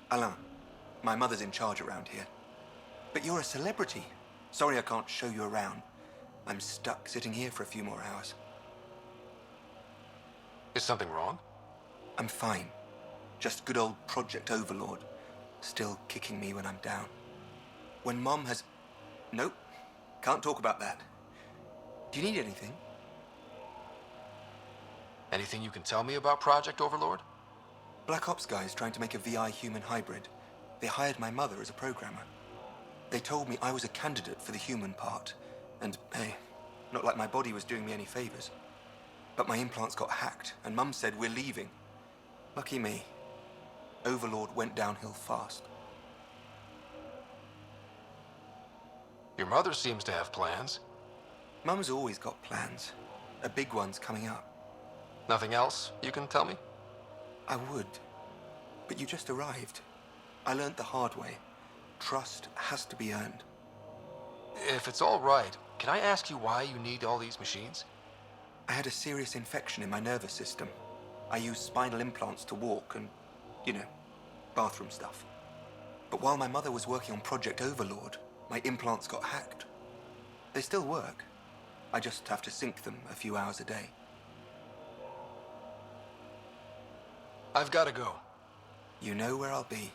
Alain. My mother's in charge around here. But you're a celebrity. Sorry I can't show you around. I'm stuck sitting here for a few more hours. Is something wrong? I'm fine. Just good old Project Overlord. Still kicking me when I'm down. When Mom has... Nope. Can't talk about that. Do you need anything? Anything you can tell me about Project Overlord? Black Ops guys trying to make a VI-human hybrid. They hired my mother as a programmer. They told me I was a candidate for the human part. And, hey, not like my body was doing me any favors. But my implants got hacked, and Mum said we're leaving. Lucky me. Overlord went downhill fast. Your mother seems to have plans. Mum's always got plans. A big one's coming up. Nothing else you can tell me? I would. But you just arrived. I learned the hard way. Trust has to be earned. If it's all right, can I ask you why you need all these machines? I had a serious infection in my nervous system. I used spinal implants to walk and, you know, bathroom stuff. But while my mother was working on Project Overlord, my implants got hacked. They still work. I just have to sync them a few hours a day. I've got to go. You know where I'll be.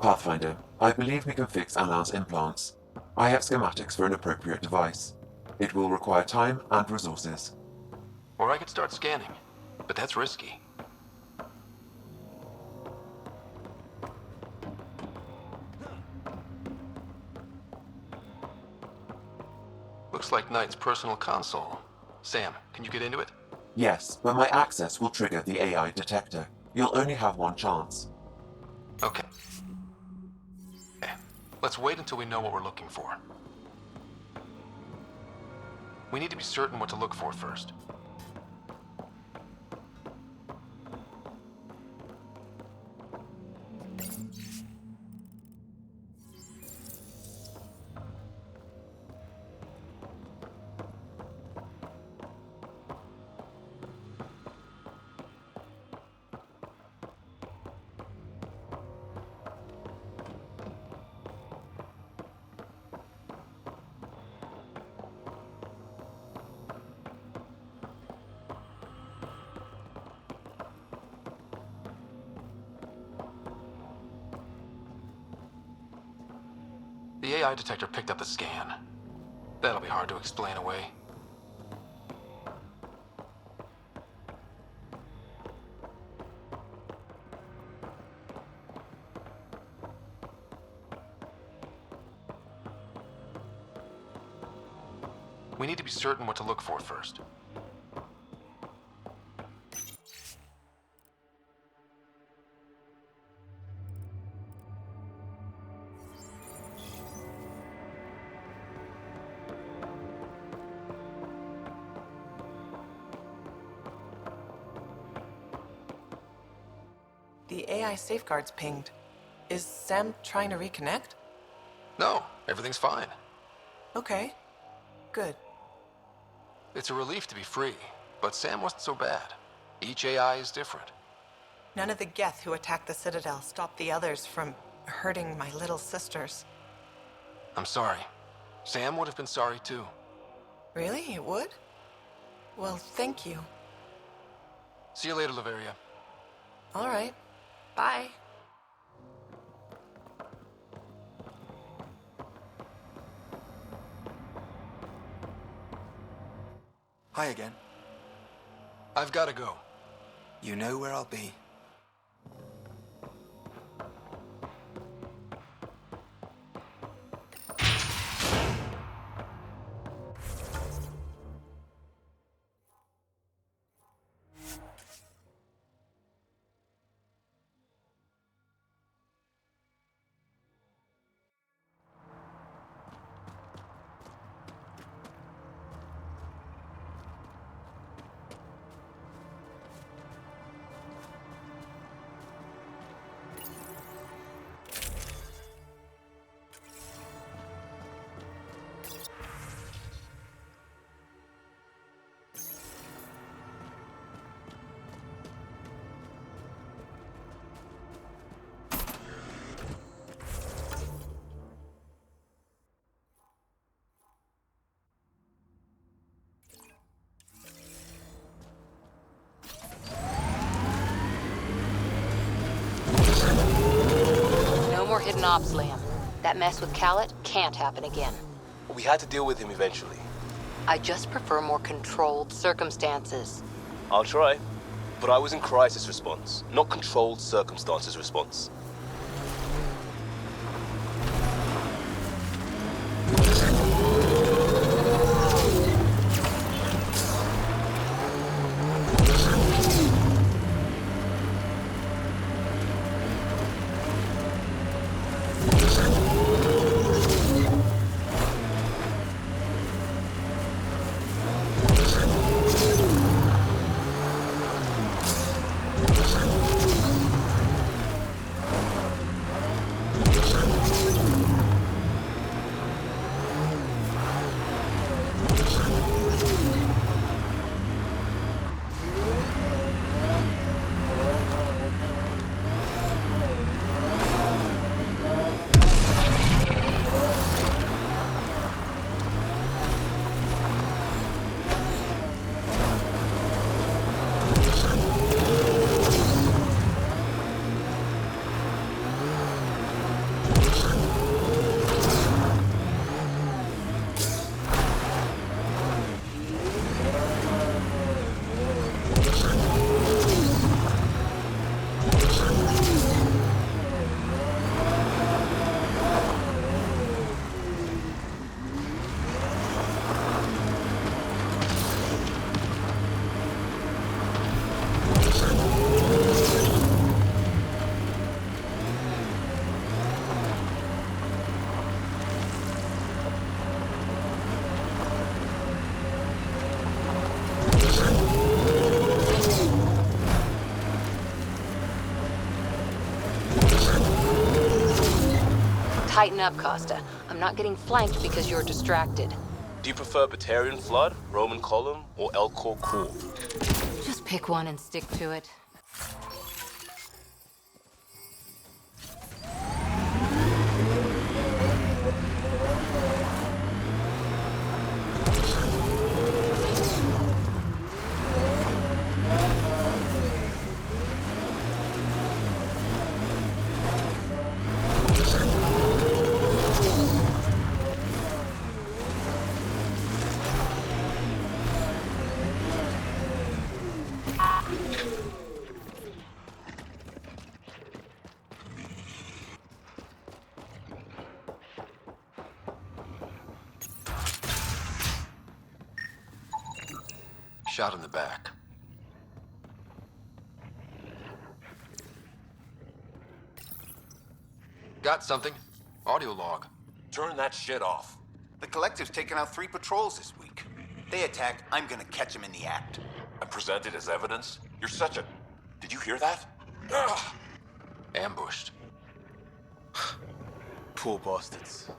Pathfinder, I believe we can fix Alain's implants. I have schematics for an appropriate device. It will require time and resources. Or I could start scanning, but that's risky. Looks like Knight's personal console. Sam, can you get into it? Yes, but my access will trigger the AI detector. You'll only have one chance. Okay. Let's wait until we know what we're looking for. We need to be certain what to look for first. The AI detector picked up the scan. That'll be hard to explain away. We need to be certain what to look for first. The AI safeguards pinged. Is Sam trying to reconnect? No, everything's fine. Okay. Good. It's a relief to be free, but Sam wasn't so bad. Each AI is different. None of the Geth who attacked the Citadel stopped the others from hurting my little sisters. I'm sorry. Sam would have been sorry too. Really? It would? Well, thank you. See you later, Laveria. All right. Bye. Hi again. I've got to go. You know where I'll be. hidden ops, Liam. That mess with Callet can't happen again. We had to deal with him eventually. I just prefer more controlled circumstances. I'll try. But I was in crisis response, not controlled circumstances response. Tighten up, Costa. I'm not getting flanked because you're distracted. Do you prefer Batarian Flood, Roman Column, or Elcor Core? Just pick one and stick to it. Shot in the back. Got something. Audio log. Turn that shit off. The Collective's taken out 3 patrols this week. They attacked, I'm gonna catch them in the act. And present it as evidence? You're such a... Did you hear that? Ugh. Ambushed. Poor bastards.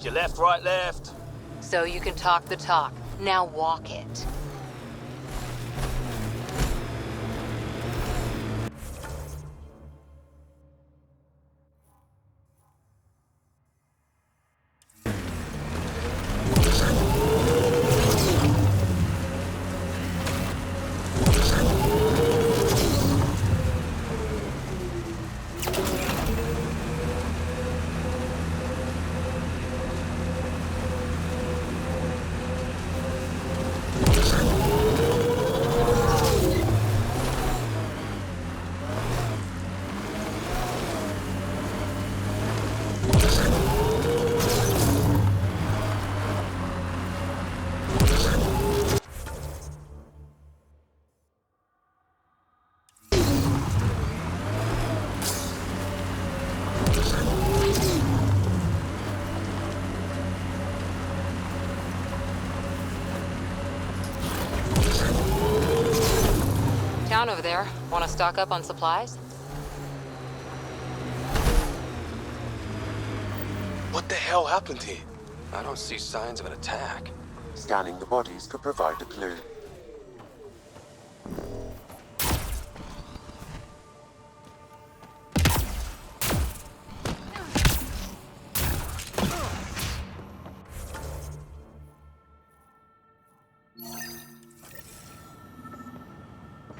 You left, right, left. So you can talk the talk. Now walk it. town over there. Want to stock up on supplies? What the hell happened here? I don't see signs of an attack. Scanning the bodies could provide a clue.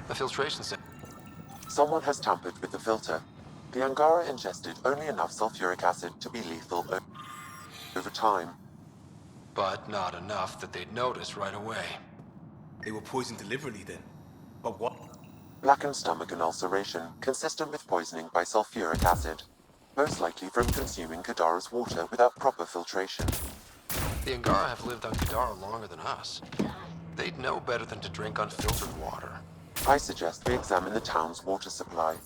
The filtration center. Someone has tampered with the filter. The Angara ingested only enough sulfuric acid to be lethal over time. But not enough that they'd notice right away. They were poisoned deliberately then. But what? Blackened stomach and ulceration, consistent with poisoning by sulfuric acid. Most likely from consuming Kadara's water without proper filtration. The Angara have lived on Kadara longer than us. They'd know better than to drink unfiltered water. I suggest we examine the town's water supply.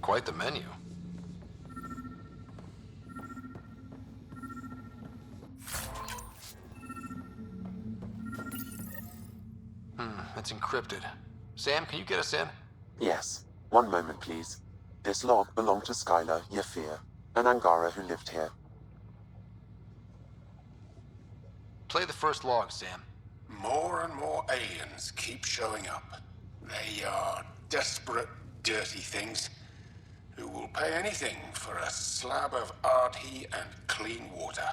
Quite the menu. It's encrypted. Sam, can you get us in? Yes. One moment, please. This log belonged to Skylar Yafir, an Angara who lived here. Play the first log, Sam. More and more aliens keep showing up. They are desperate, dirty things who will pay anything for a slab of Ardhi and clean water.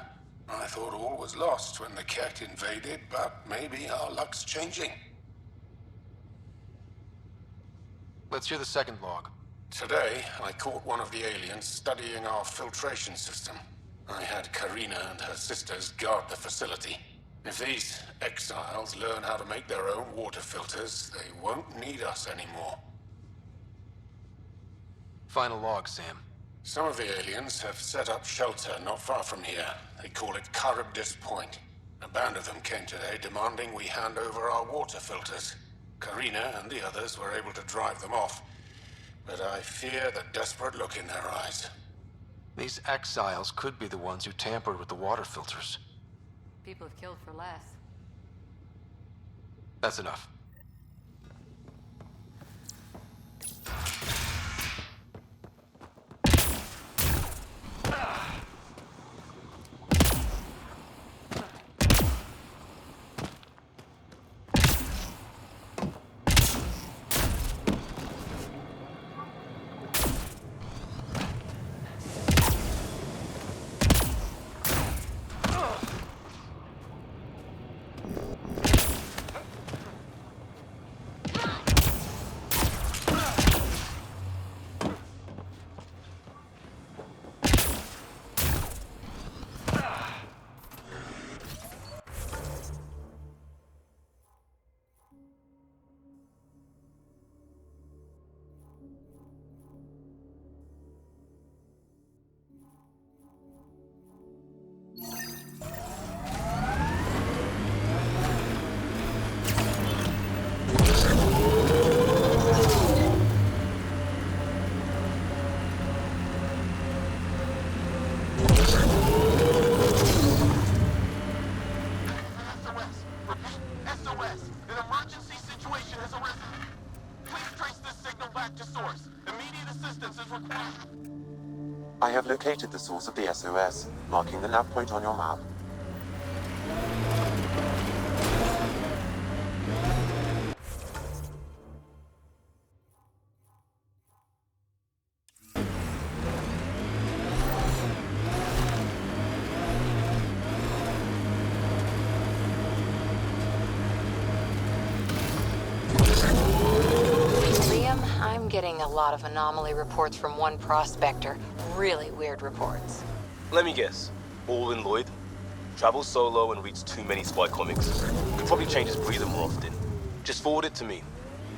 I thought all was lost when the Ket invaded, but maybe our luck's changing. Let's hear the second log. Today, I caught one of the aliens studying our filtration system. I had Karina and her sisters guard the facility. If these exiles learn how to make their own water filters, they won't need us anymore. Final log, Sam. Some of the aliens have set up shelter not far from here. They call it Charybdis Point. A band of them came today demanding we hand over our water filters. Karina and the others were able to drive them off, but I fear the desperate look in their eyes. These exiles could be the ones who tampered with the water filters. People have killed for less. That's enough. I have located the source of the SOS, marking the nav point on your map. I'm getting a lot of anomaly reports from one prospector. Really weird reports. Let me guess. All in Lloyd? Travels solo and reads too many spy comics. Could probably change his breather more often. Just forward it to me.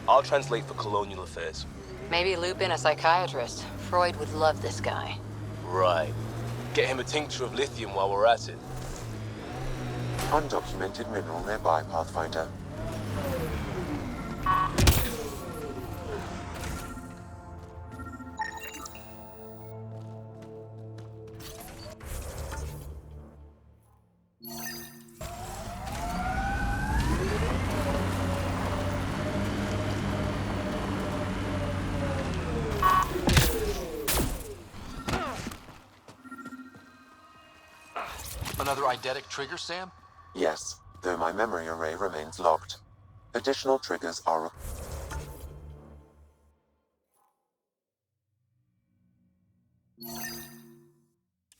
I'll translate for colonial affairs. Maybe loop in a psychiatrist. Freud would love this guy. Right. Get him a tincture of lithium while we're at it. Undocumented mineral nearby, Pathfinder. Another eidetic trigger, Sam? Yes, though my memory array remains locked. Additional triggers are...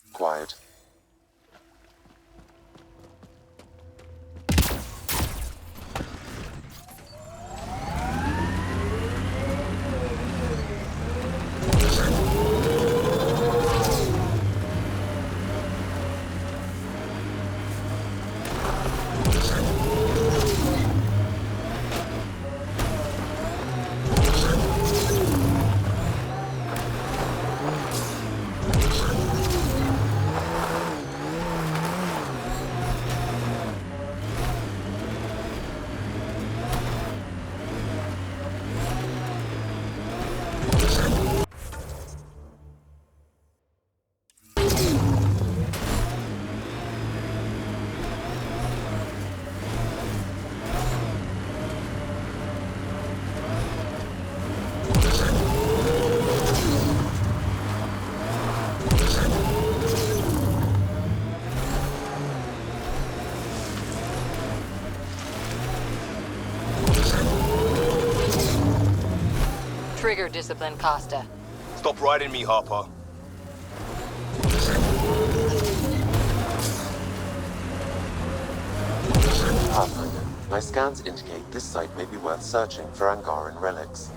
required. Trigger discipline, Costa. Stop riding me, Harper. Pathfinder, my scans indicate this site may be worth searching for Angaran relics.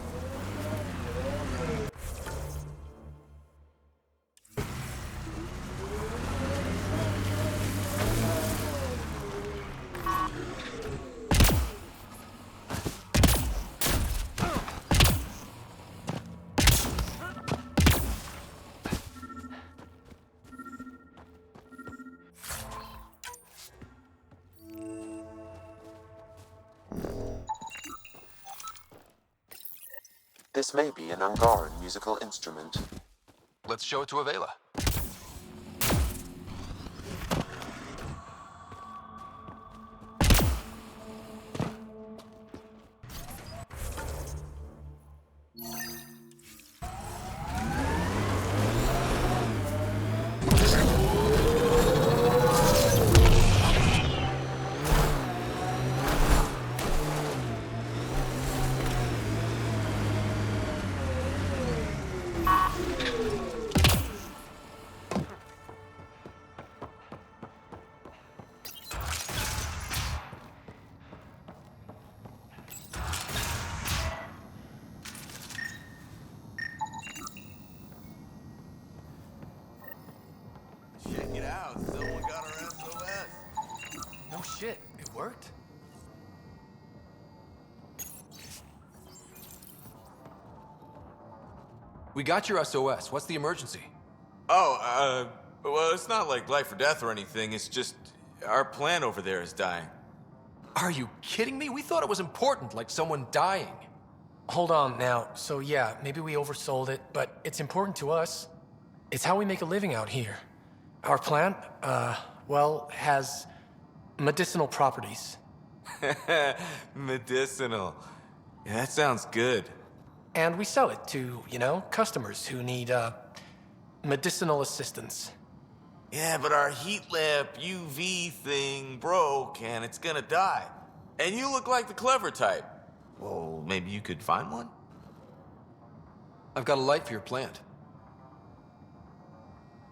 This may be an Angaran musical instrument. Let's show it to Avela. Check it out. Someone got our SOS. No shit. It worked? We got your SOS. What's the emergency? Oh, well, it's not like life or death or anything. It's just our plan over there is dying. Are you kidding me? We thought it was important, like someone dying. Hold on now. So yeah, maybe we oversold it, but it's important to us. It's how we make a living out here. Our plant, well, has medicinal properties. Medicinal. Yeah, that sounds good. And we sell it to, you know, customers who need, medicinal assistance. Yeah, but our heat lamp UV thing broke and it's gonna die. And you look like the clever type. Well, maybe you could find one? I've got a light for your plant.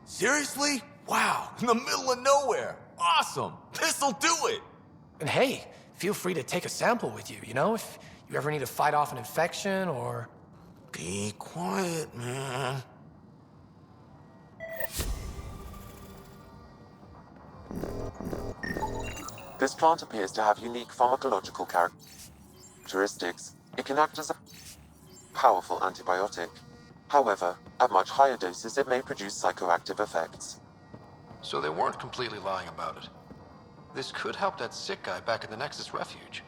Seriously? Wow, in the middle of nowhere. Awesome. This'll do it. And hey, feel free to take a sample with you, you know, if you ever need to fight off an infection or... Be quiet, man. This plant appears to have unique pharmacological characteristics. It can act as a powerful antibiotic. However, at much higher doses it may produce psychoactive effects. So they weren't completely lying about it. This could help that sick guy back in the Nexus refuge.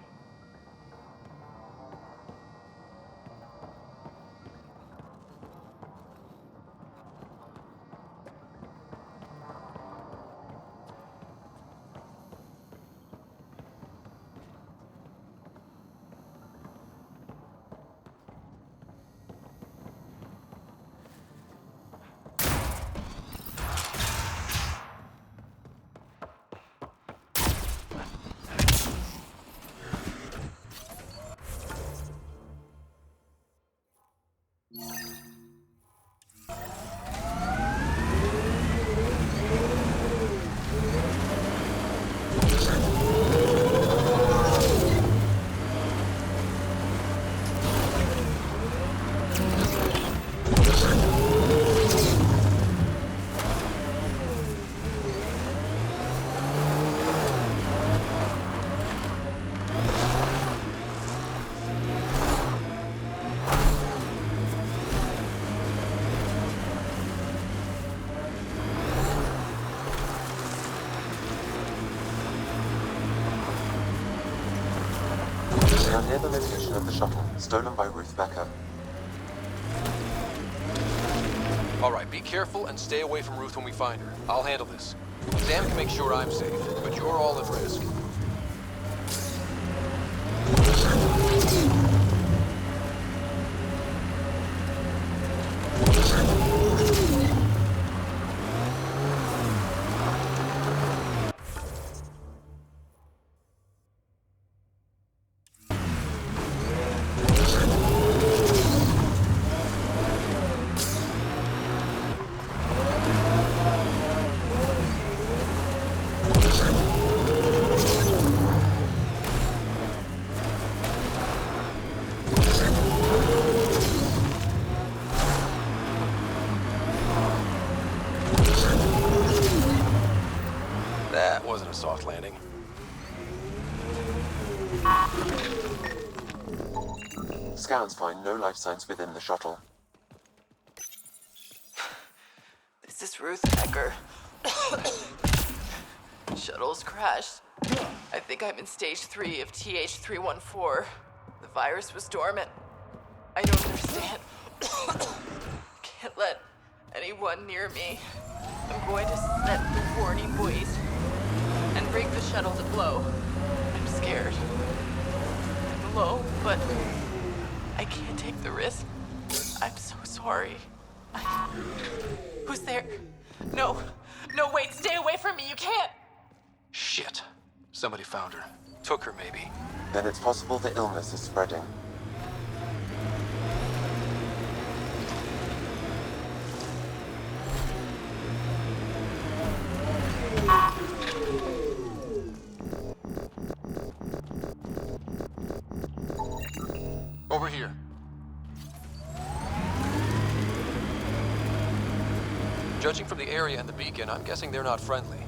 We are near the location of the shuttle, stolen by Ruth Becker. Alright, be careful and stay away from Ruth when we find her. I'll handle this. Sam can make sure I'm safe, but you're all at risk. That wasn't a soft landing. Scans find no life signs within the shuttle. This is Ruth Becker. Shuttle's crashed. I think I'm in stage 3 of TH314. The virus was dormant. I don't understand. Can't let anyone near me. I'm going to set the warning buoys and rig the shuttle to blow. I'm scared. I'm alone, but I can't take the risk. I'm so sorry. Who's there? No, wait, stay away from me, you can't! Shit. Somebody found her. Took her, maybe. Then it's possible the illness is spreading. Over here. Judging from the area and the beacon, I'm guessing they're not friendly.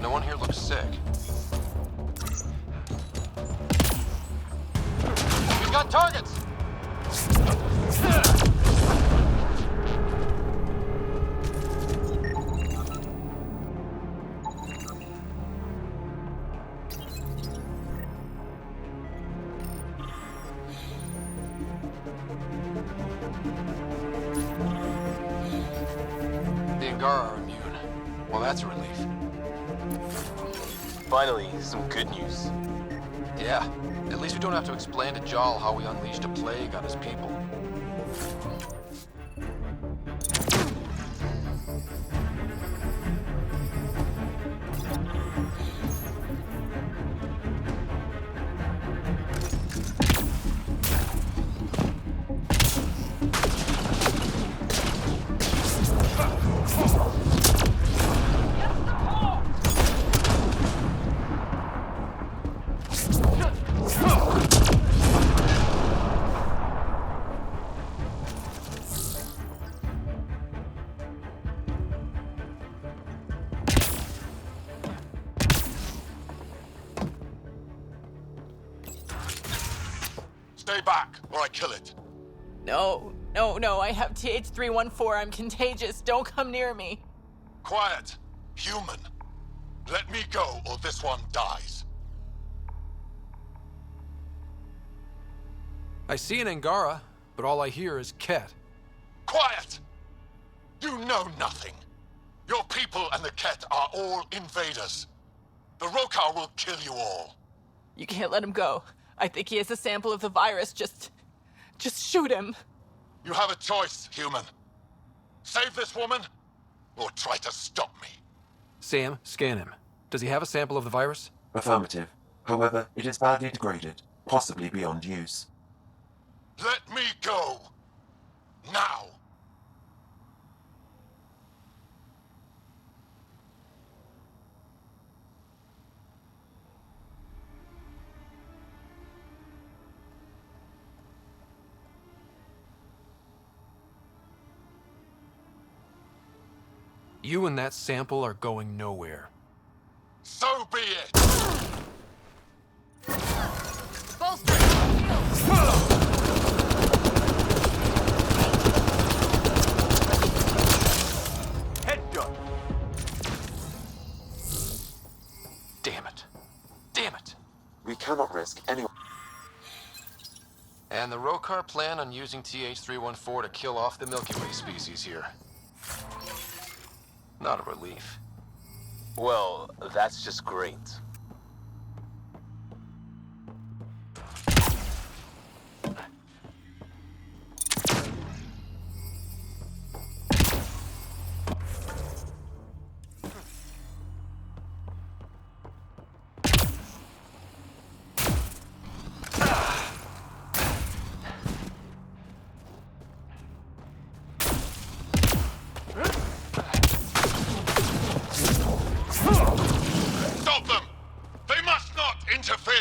No one here looks sick. We've got targets! The Angara are immune. Well, that's a relief. Finally, some good news. Yeah, at least we don't have to explain to Jal how we unleashed a plague on his people. Stay back, or I kill it. No, no, I have TH314. I'm contagious. Don't come near me. Quiet. Human. Let me go, or this one dies. I see an Angara, but all I hear is Ket. Quiet! You know nothing. Your people and the Ket are all invaders. The Rokar will kill you all. You can't let him go. I think he has a sample of the virus. Just shoot him. You have a choice, human. Save this woman, or try to stop me. Sam, scan him. Does he have a sample of the virus? Affirmative. However, it is badly degraded, possibly beyond use. Let me go. Now. You and that sample are going nowhere. So be it! Head gun! Damn it. Damn it! We cannot risk anyone. And the Rokar plan on using TH314 to kill off the Milky Way species here. Not a relief. Well, that's just great. Stop them! They must not interfere!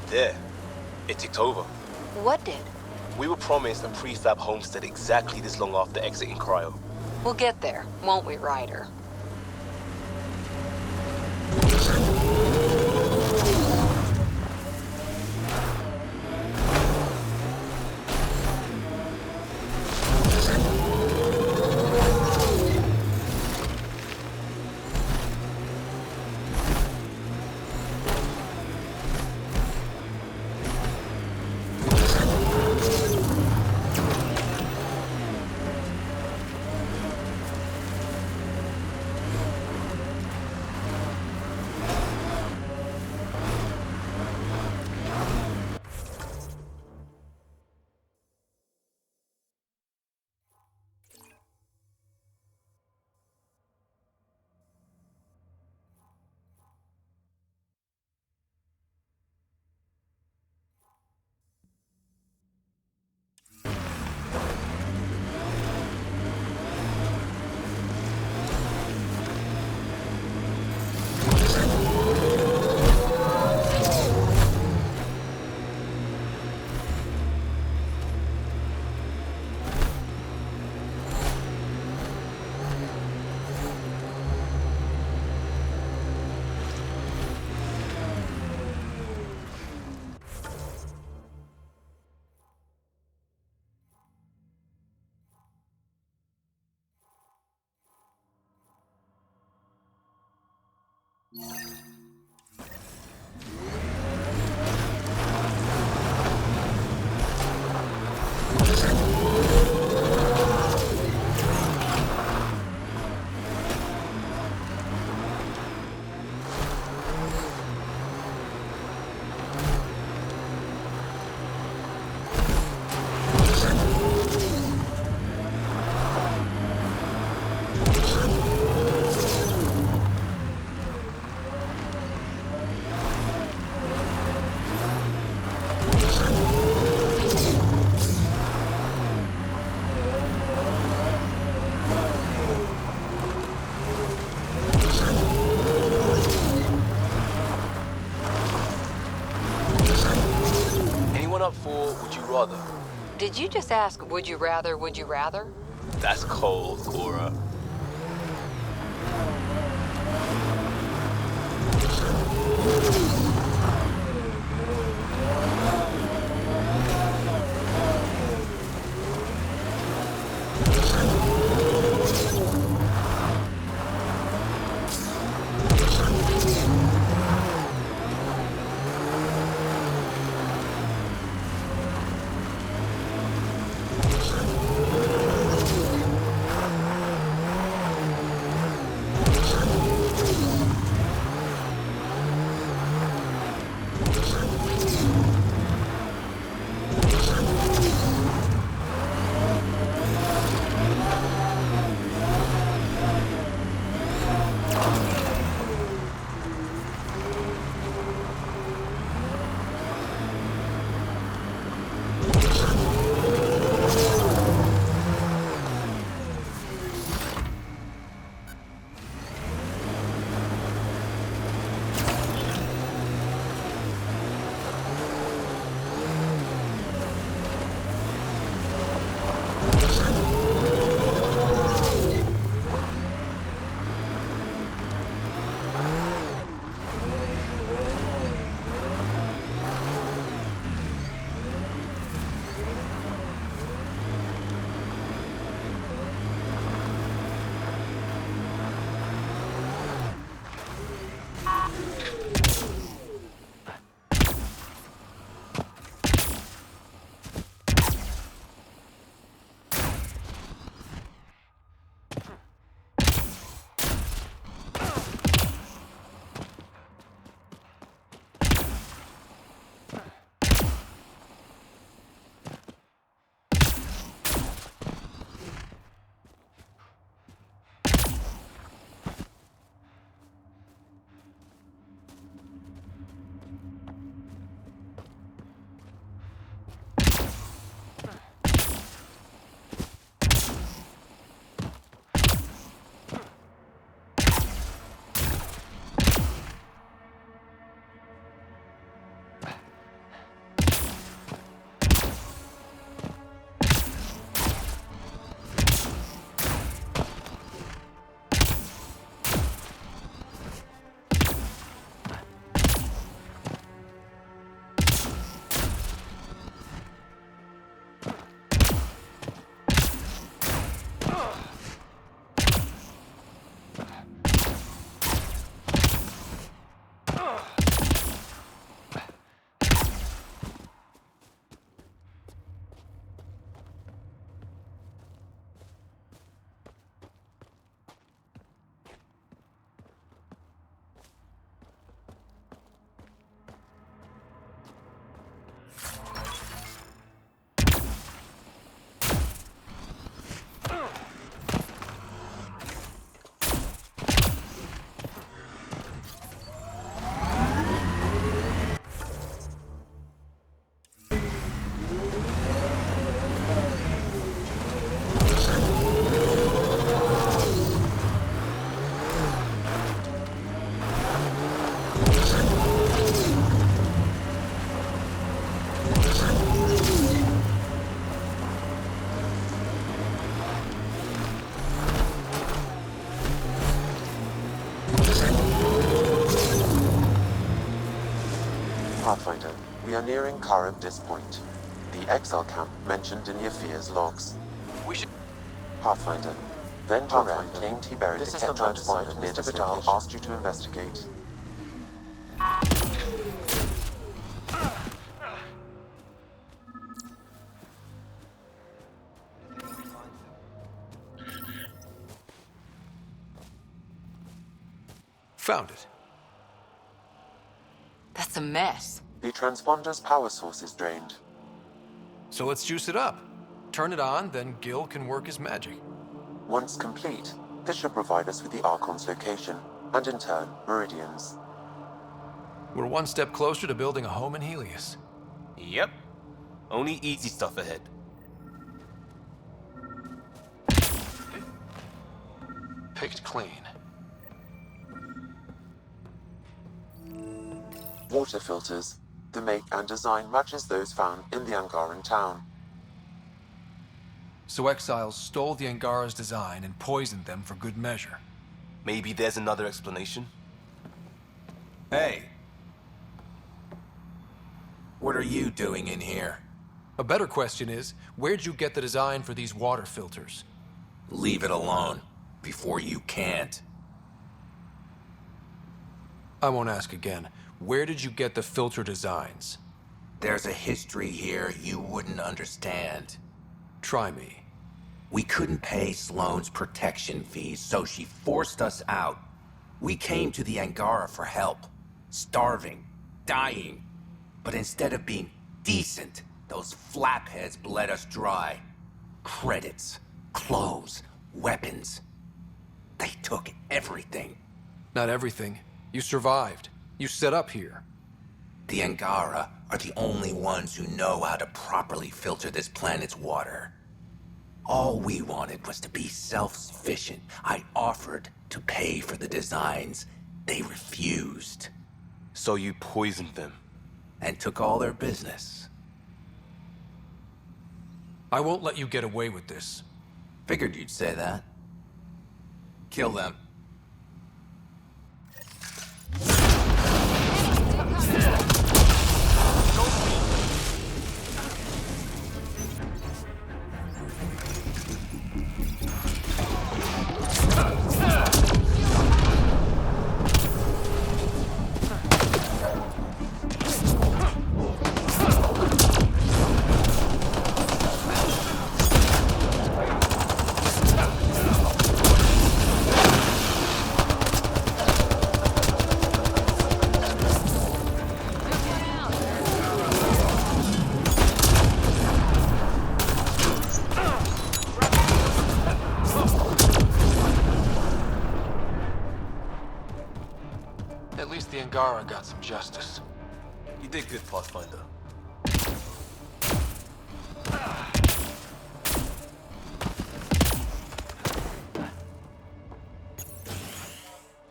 There. It ticked over. What did? We were promised a prefab homestead exactly this long after exiting Cryo. We'll get there, won't we, Ryder? Anyone up for Would You Rather? Did you just ask, would you rather, would you rather? That's cold, Cora. Pathfinder, we are nearing Karabdis Point, the exile camp mentioned in Yafir's logs. We should... Pathfinder, then Taran, King T. buried the Ketran spire near to Vidal asked you to investigate. Found it. That's a mess. The transponder's power source is drained. So let's juice it up. Turn it on, then Gil can work his magic. Once complete, this should provide us with the Archon's location, and in turn, Meridian's. We're one step closer to building a home in Helios. Yep. Only easy stuff ahead. Picked clean. Water filters. The make and design matches those found in the Angaran town. So exiles stole the Angara's design and poisoned them for good measure. Maybe there's another explanation? Hey. What are you doing in here? A better question is, where'd you get the design for these water filters? Leave it alone, before you can't. I won't ask again. Where did you get the filter designs? There's a history here you wouldn't understand. Try me. We couldn't pay Sloane's protection fees, so she forced us out. We came to the Angara for help. Starving. Dying. But instead of being decent, those flapheads bled us dry. Credits. Clothes. Weapons. They took everything. Not everything. You survived. You set up here. The Angara are the only ones who know how to properly filter this planet's water. All we wanted was to be self-sufficient. I offered to pay for the designs. They refused. So you poisoned them? And took all their business. I won't let you get away with this. Figured you'd say that. Kill them. At least the Angara got some justice. You did good, Pathfinder.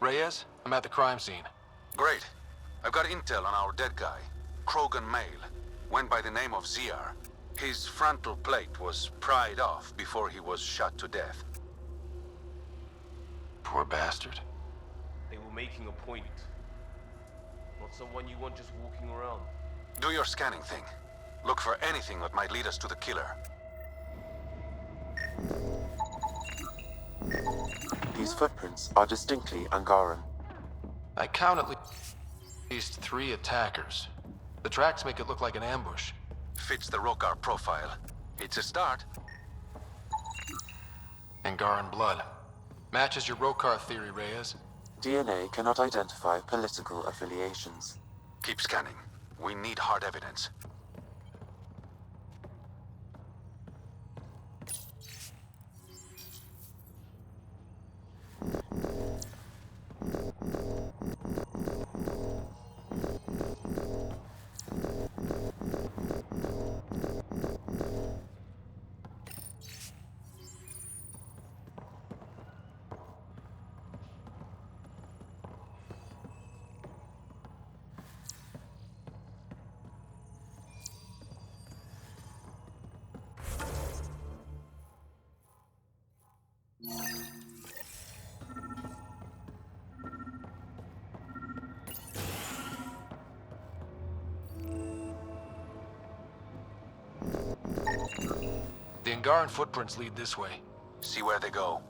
Reyes, I'm at the crime scene. Great. I've got intel on our dead guy. Krogan male. Went by the name of ZR. His frontal plate was pried off before he was shot to death. Poor bastard. They were making a point. Not someone you want just walking around. Do your scanning thing. Look for anything that might lead us to the killer. These footprints are distinctly Angaran. I count at least 3 attackers. The tracks make it look like an ambush. Fits the Rokar profile. It's a start. Angaran blood. Matches your Rokar theory, Reyes. DNA cannot identify political affiliations. Keep scanning. We need hard evidence. The Angaran footprints lead this way. See where they go.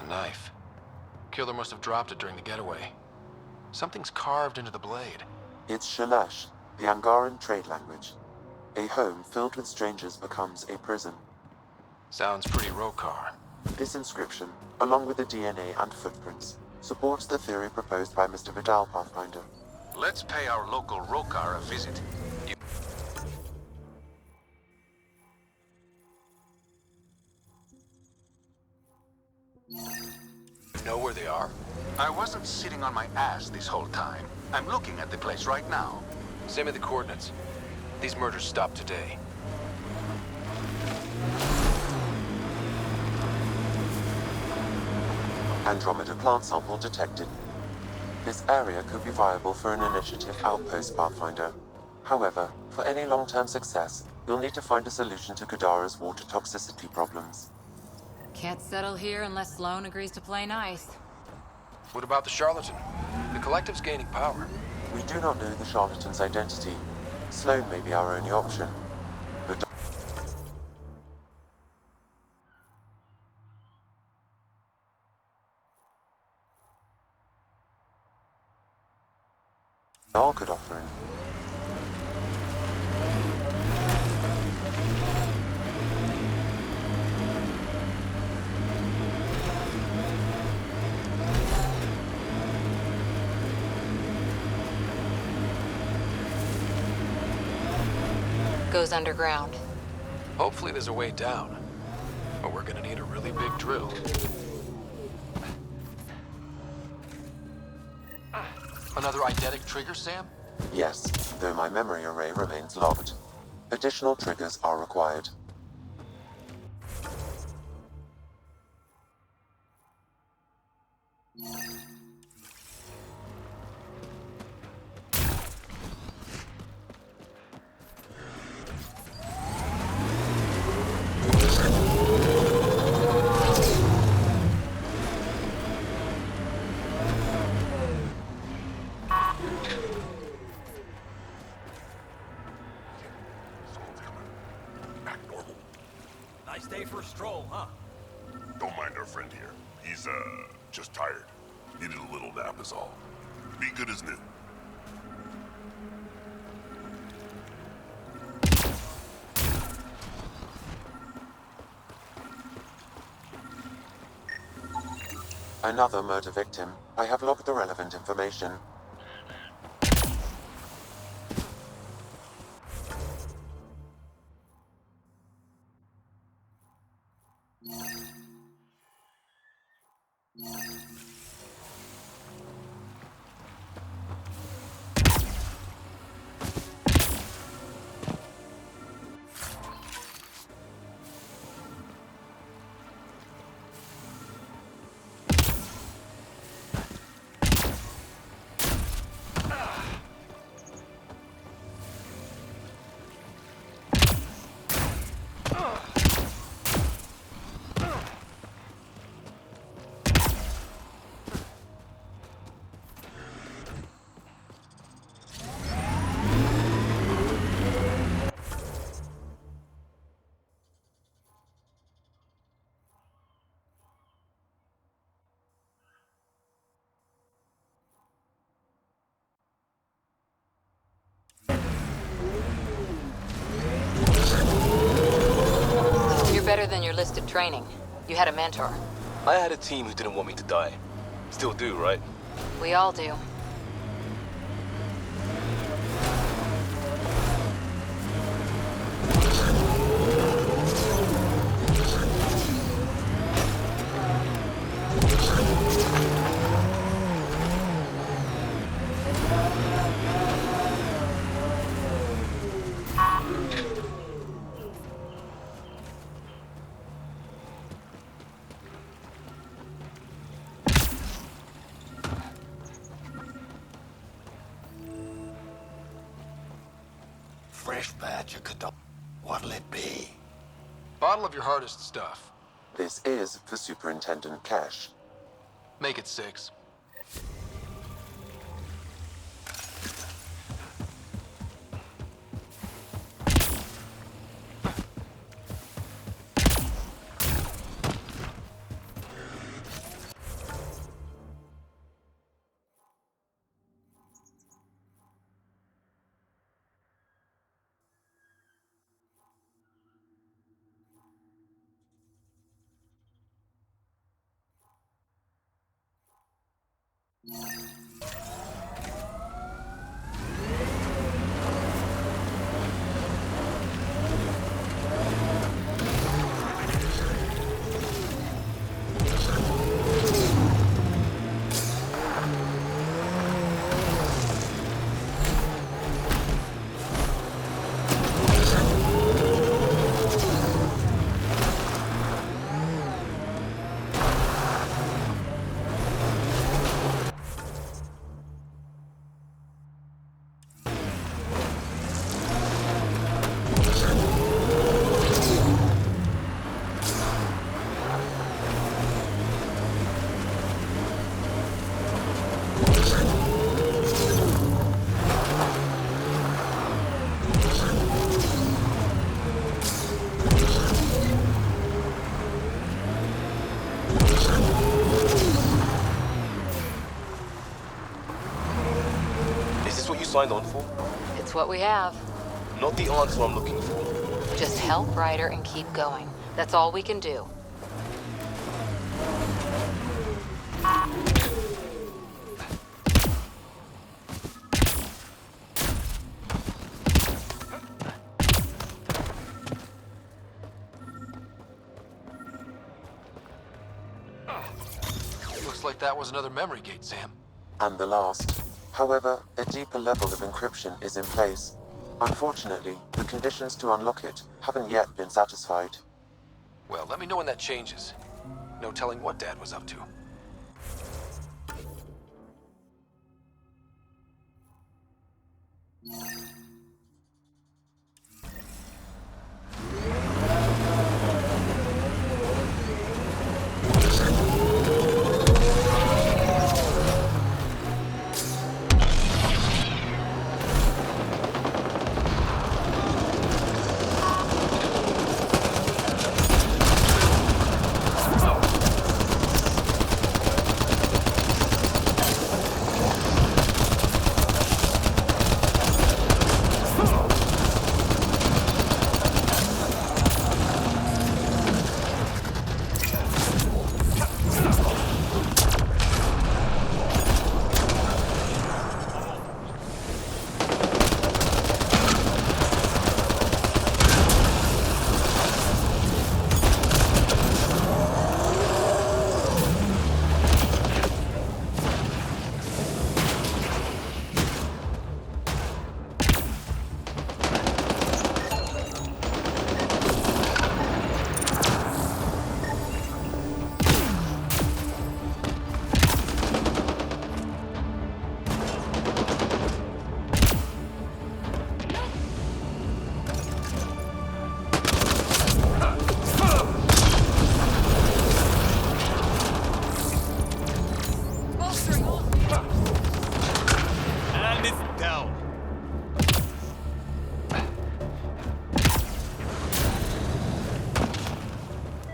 knife. Killer must have dropped it during the getaway. Something's carved into the blade. It's Shalash, the Angaran trade language. A home filled with strangers becomes a prison. Sounds pretty Rokar. This inscription, along with the DNA and footprints, supports the theory proposed by Mr. Vidal, Pathfinder. Let's pay our local Rokar a visit. You know where they are? I wasn't sitting on my ass this whole time. I'm looking at the place right now. Send me the coordinates. These murders stopped today. Andromeda plant sample detected. This area could be viable for an initiative outpost, Pathfinder. However, for any long-term success, you'll need to find a solution to Kadara's water toxicity problems. Can't settle here unless Sloan agrees to play nice. What about the charlatan? The collective's gaining power. We do not know the charlatan's identity. Sloan may be our only option. But all could offer him. Goes underground. Hopefully there's a way down. But we're gonna need a really big drill. Another eidetic trigger, Sam? Yes, though my memory array remains locked. Additional triggers are required. Nice day for a stroll, huh? Don't mind our friend here. He's, just tired. Needed a little nap is all. Be good as new. Another murder victim. I have logged the relevant information. You're better than your listed training. You had a mentor. I had a team who didn't want me to die. Still do, right? We all do. Fresh batch of Kadar. What'll it be? Bottle of your hardest stuff. This is for Superintendent Cash. Make it 6. signed on for? It's what we have. Not the answer I'm looking for. Just help Ryder and keep going. That's all we can do. Looks like that was another memory gate, Sam. And the last. However, a deeper level of encryption is in place. Unfortunately, the conditions to unlock it haven't yet been satisfied. Well, let me know when that changes. No telling what Dad was up to.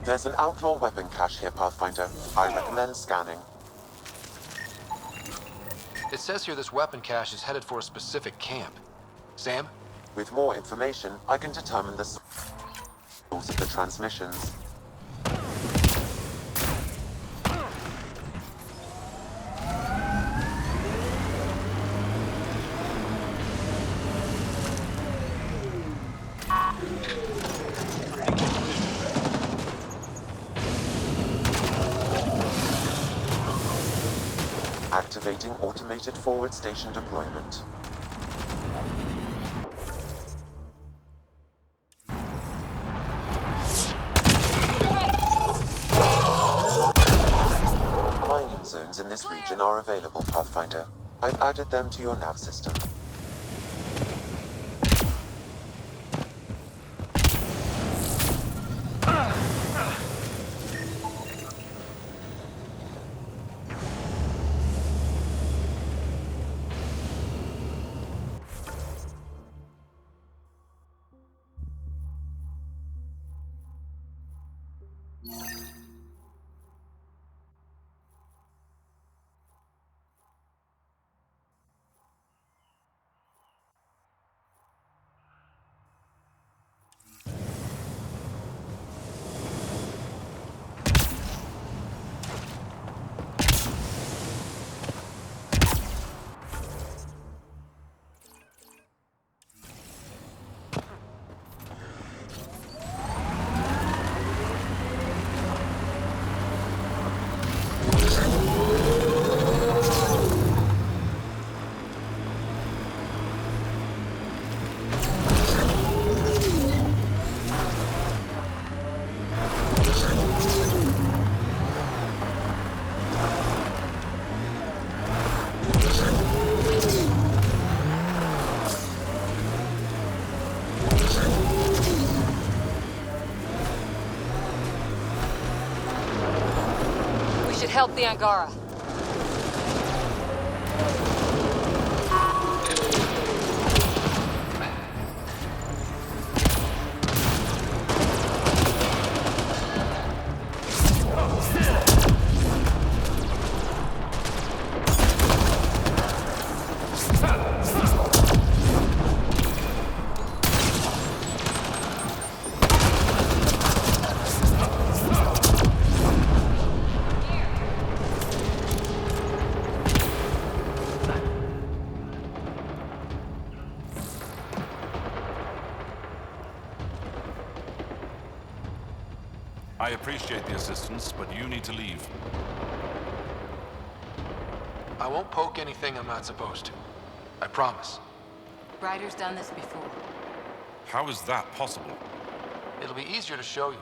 There's an outlaw weapon cache here, Pathfinder. I recommend scanning. It says here this weapon cache is headed for a specific camp. Sam? With more information, I can determine the source of the transmissions. Activating automated forward station deployment. Mining zones in this region are available, Pathfinder. I've added them to your nav system. Help the Angara. I appreciate the assistance, but you need to leave. I won't poke anything I'm not supposed to. I promise. Ryder's done this before. How is that possible? It'll be easier to show you.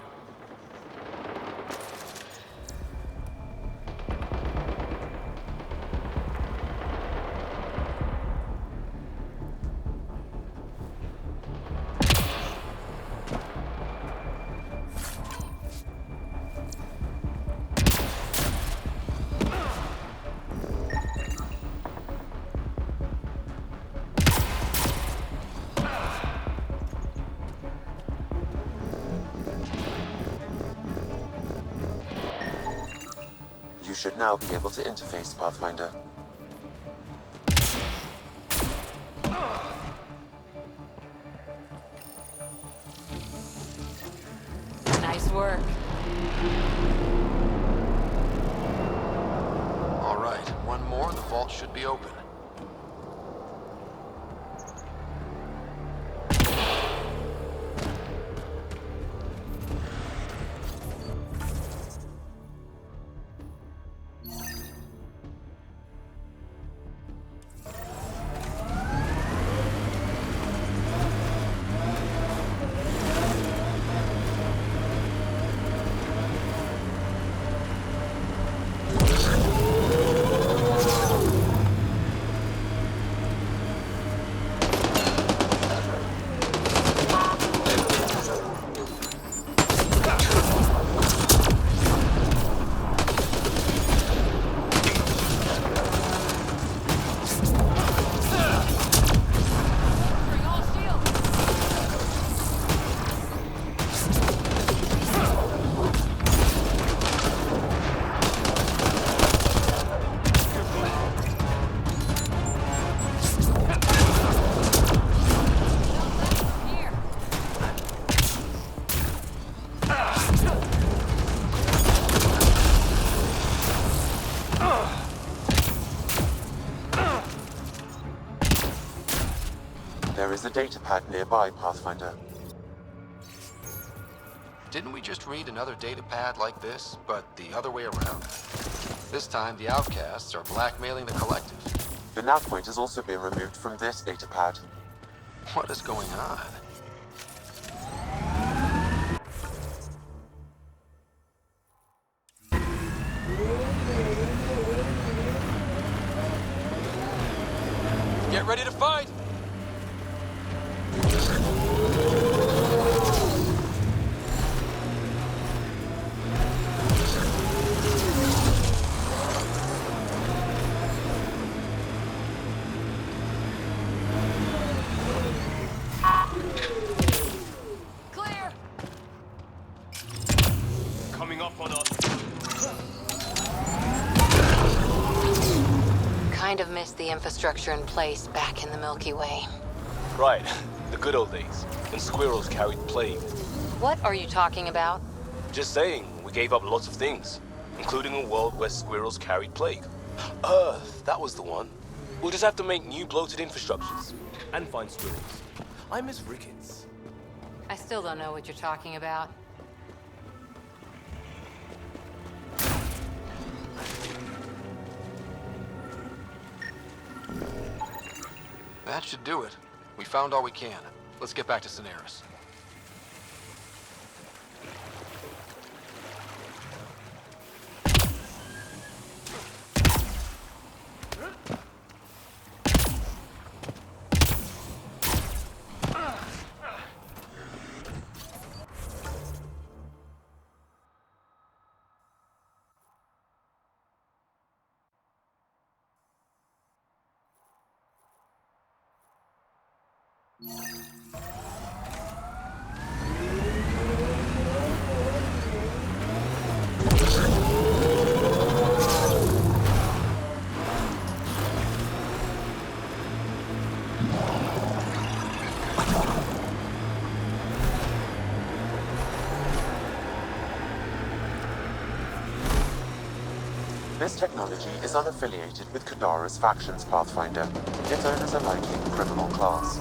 You should now be able to interface, Pathfinder. Nice work. All right, one more and the vault should be open. There is a data pad nearby, Pathfinder. Didn't we just read another data pad like this, but the other way around? This time, the outcasts are blackmailing the collective. The nav point has also been removed from this data pad. What is going on? Get ready to fight! Clear! Coming up on us. Kind of missed the infrastructure in place back in the Milky Way. Right, the good old days, when squirrels carried plague. What are you talking about? Just saying, we gave up lots of things, including a world where squirrels carried plague. Earth, that was the one. We'll just have to make new bloated infrastructures. And find squirrels. I miss rickets. I still don't know what you're talking about. That should do it. We found all we can. Let's get back to Cineris. This technology is unaffiliated with Kadara's factions, Pathfinder. Its owners are likely criminal class.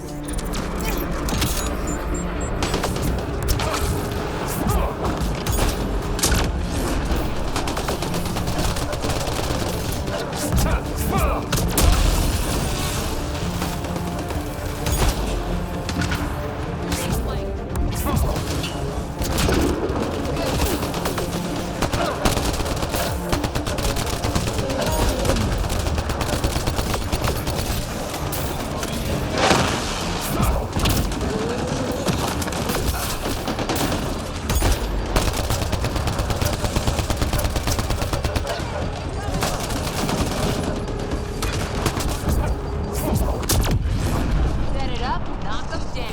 Set it up, knock them down.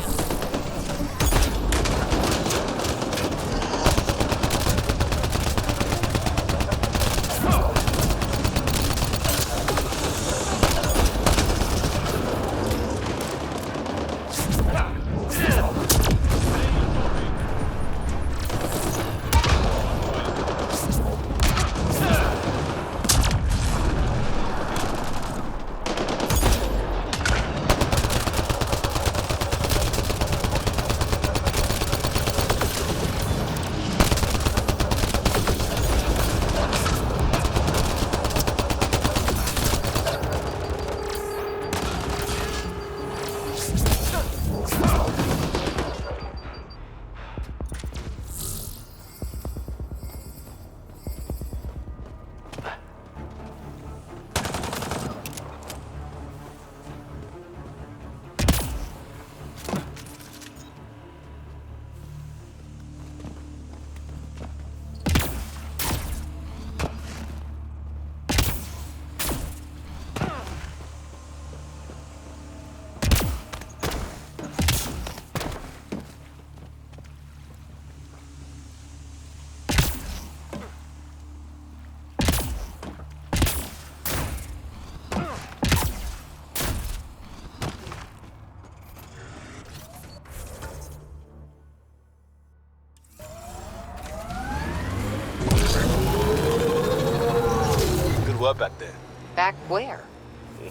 Good work back there. Back where?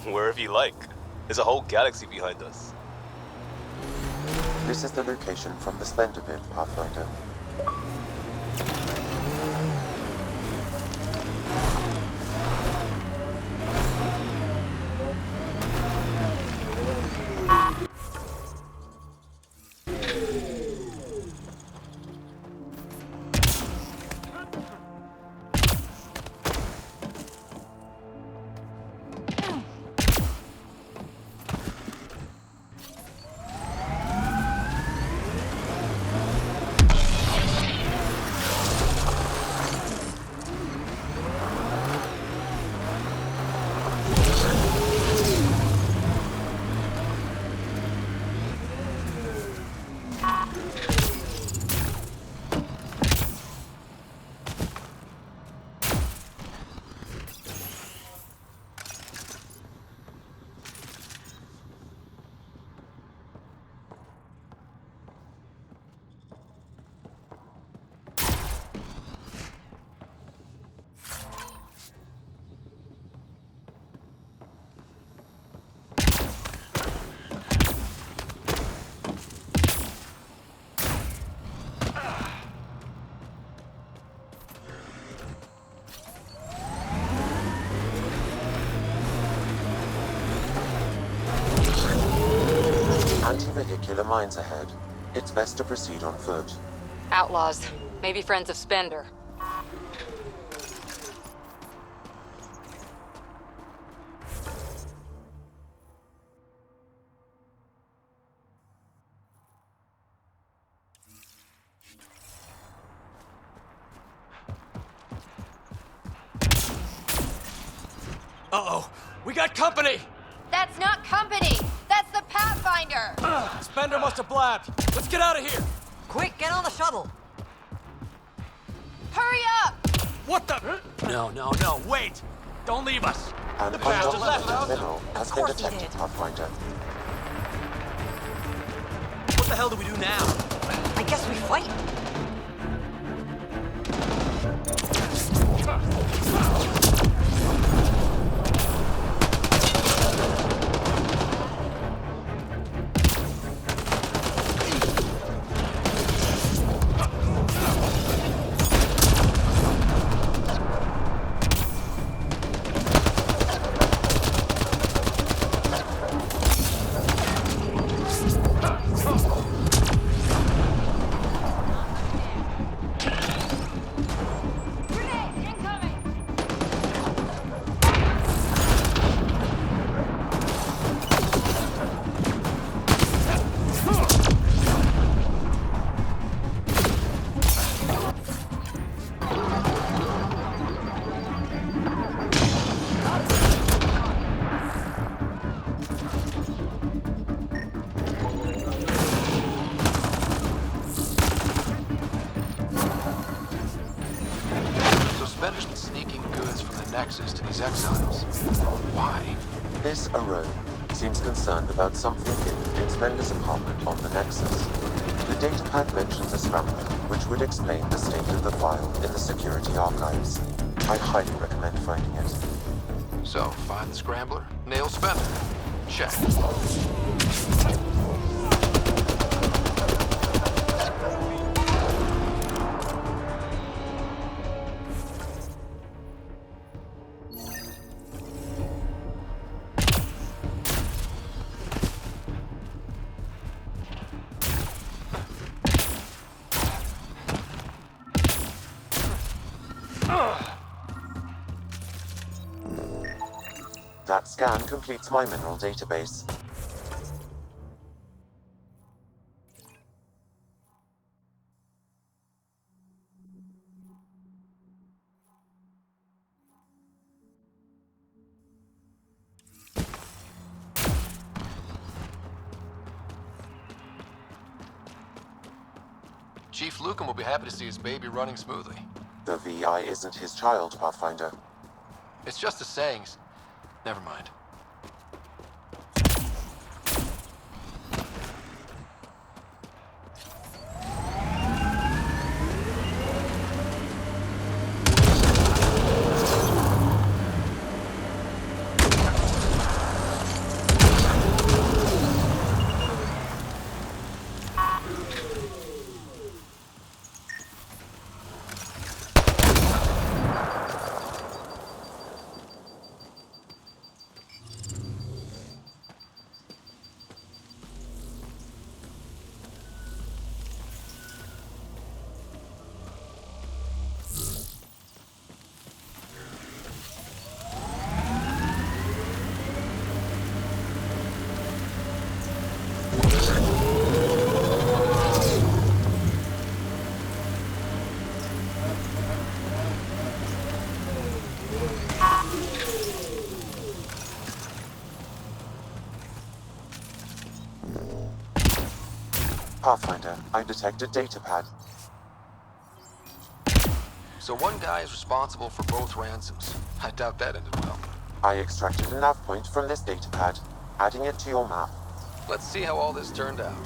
Wherever you like. There's a whole galaxy behind us. This is the location from the Splendor Pit, Pathfinder. Anti-vehicular mines ahead. It's best to proceed on foot. Outlaws. Maybe friends of Spender. Uh-oh. We got company! That's not company! That's the Pathfinder! Spender must have blabbed. Let's get out of here! Quick, get on the shuttle! Hurry up! What the? No, wait! Don't leave us! An The bastard left! undocumented mineral has been course he detected, did. Pathfinder. What the hell do we do now? I guess we fight. access to these exiles. Why? This Arone seems concerned about something in Spender's apartment on the Nexus. The datapad mentions a scrambler, which would explain the state of the file in the security archives. I highly recommend finding it. So, find the scrambler, nail Spender. Check. That scan completes my mineral database. Chief Lucan will be happy to see his baby running smoothly. The VI isn't his child, Pathfinder. It's just a saying. Never mind. Pathfinder, I detected datapad. So one guy is responsible for both ransoms. I doubt that ended well. I extracted a nav point from this datapad, adding it to your map. Let's see how all this turned out.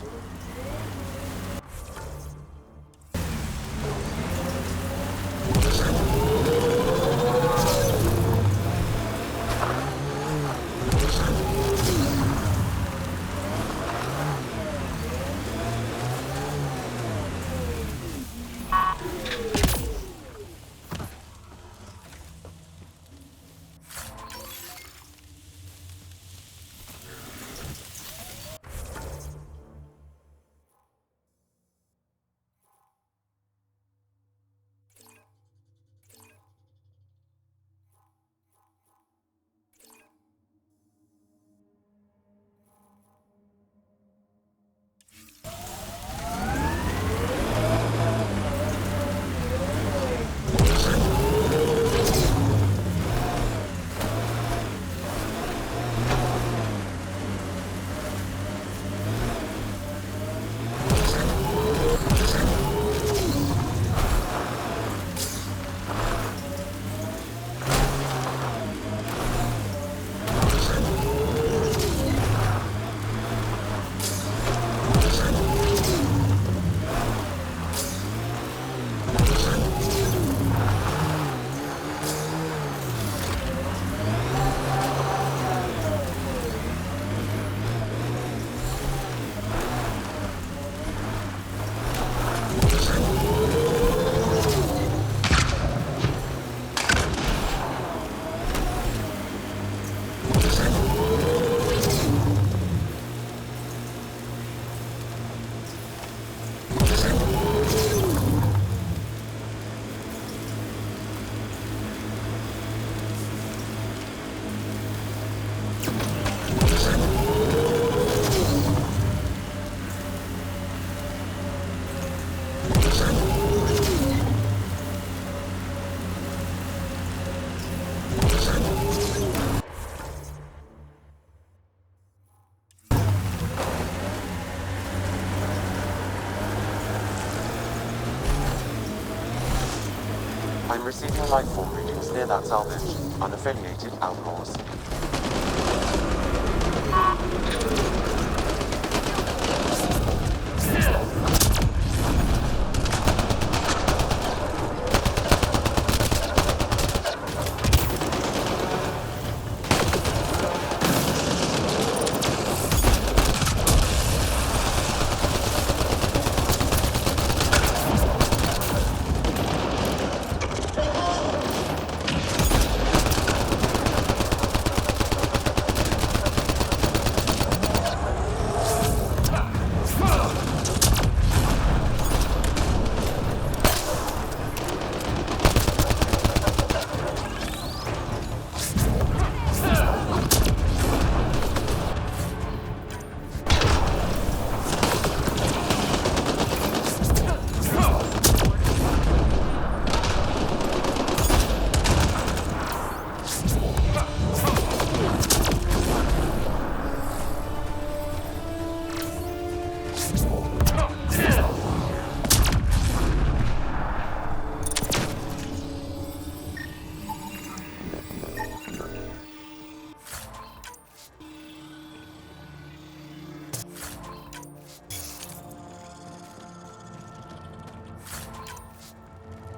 I'm receiving life form readings near that salvage. Unaffiliated outlaws.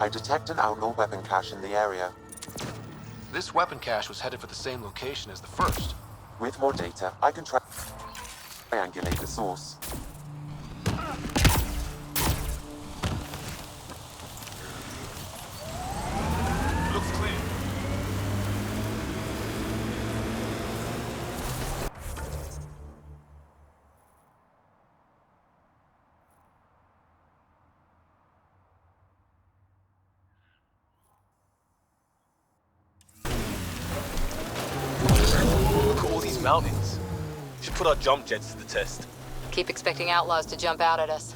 I detect an outlaw weapon cache in the area. This weapon cache was headed for the same location as the first. With more data, I can triangulate the source. Looks clear. Look at all these mountains. We should put our jump jets to the test. Keep expecting outlaws to jump out at us.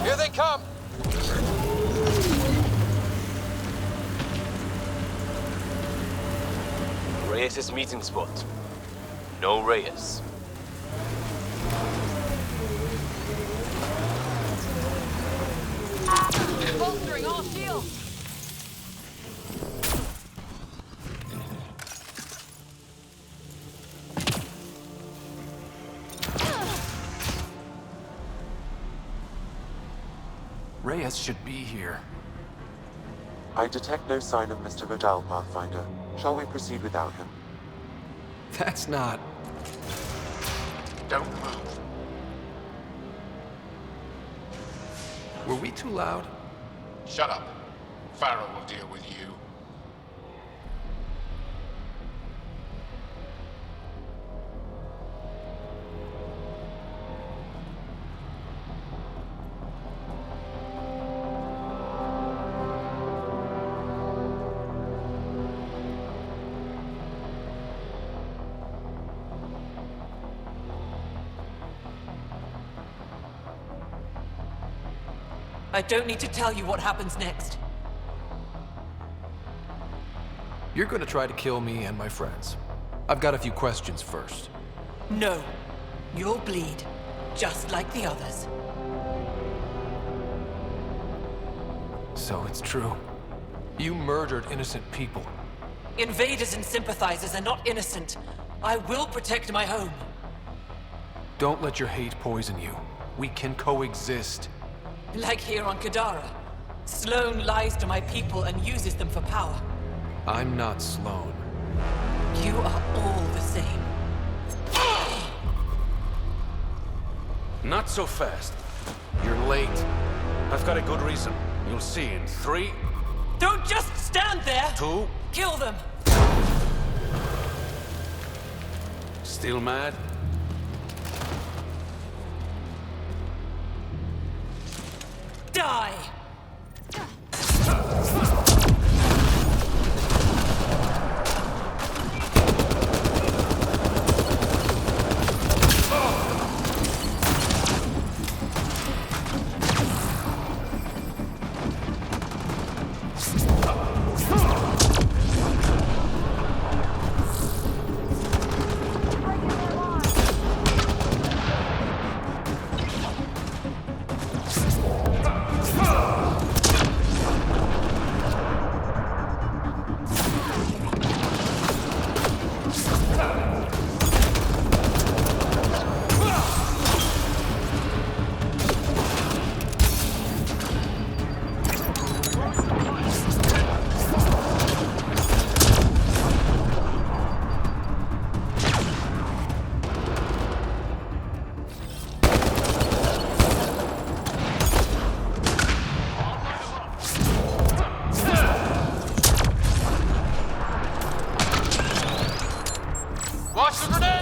Here they come! Reyes' meeting spot. No Reyes. Bolstering all shields! Reyes should be here. I detect no sign of Mr. Vidal, Pathfinder. Shall we proceed without him? That's not... Don't move. Were we too loud? Shut up. Farrow will deal with you. I don't need to tell you what happens next. You're gonna try to kill me and my friends. I've got a few questions first. No. You'll bleed, just like the others. So it's true. You murdered innocent people. Invaders and sympathizers are not innocent. I will protect my home. Don't let your hate poison you. We can coexist. Like here on Kadara. Sloan lies to my people and uses them for power. I'm not Sloan. You are all the same. Not so fast. You're late. I've got a good reason. You'll see in 3, Don't just stand there! 2... Kill them! Still mad? Die! Watch the grenade!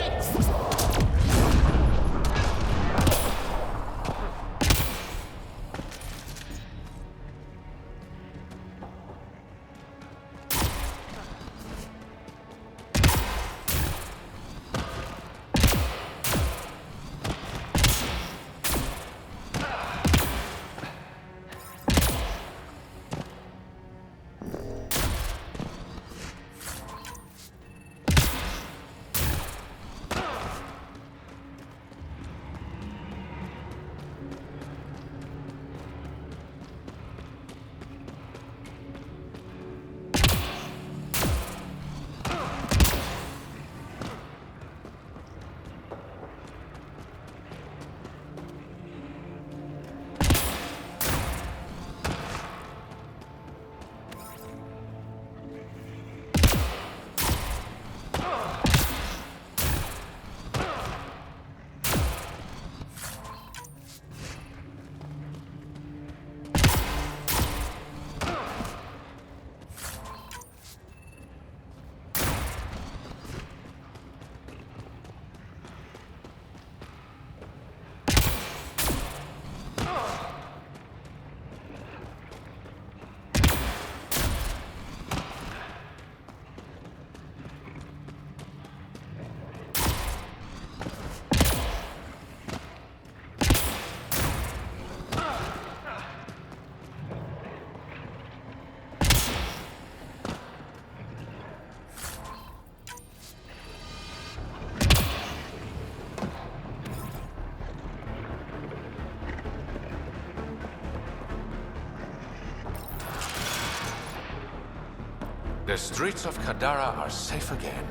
The streets of Kadara are safe again.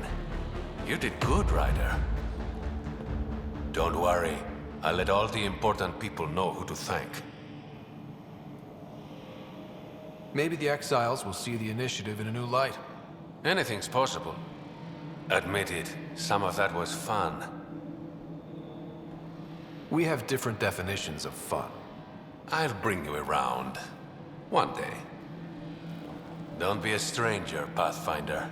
You did good, Ryder. Don't worry. I'll let all the important people know who to thank. Maybe the exiles will see the initiative in a new light. Anything's possible. Admit it, some of that was fun. We have different definitions of fun. I'll bring you around. One day. Don't be a stranger, Pathfinder.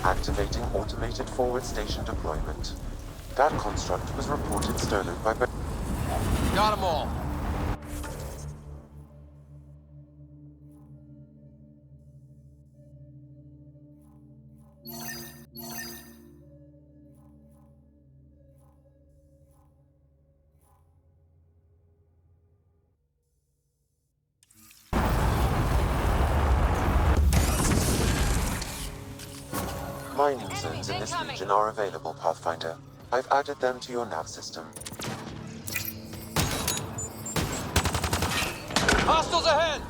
Activating automated forward station deployment. That construct was reported stolen by... Got them all. Mining zones in this region are available, Pathfinder. I've added them to your nav system. Hostiles ahead!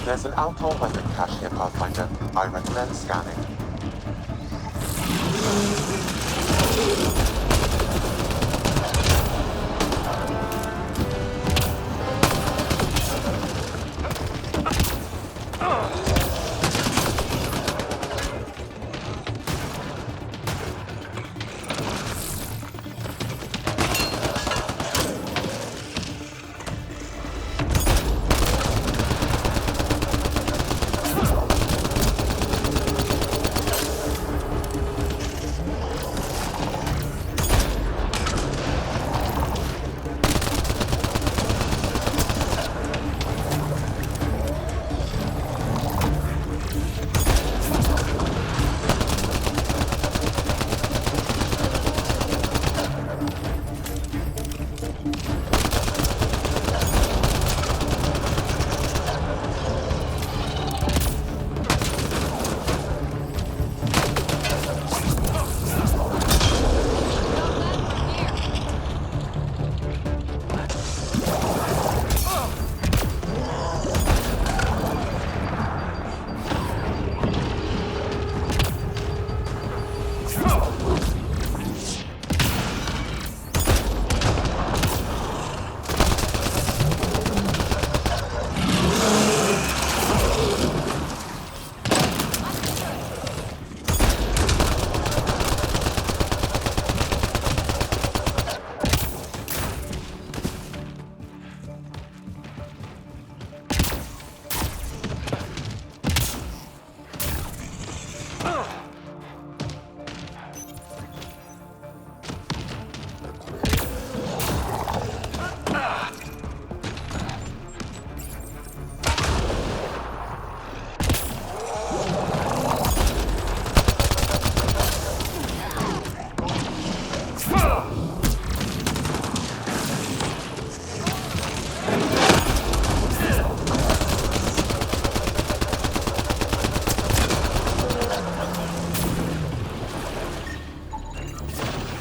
There's an alcohol weapon cache here, Pathfinder. I recommend scanning.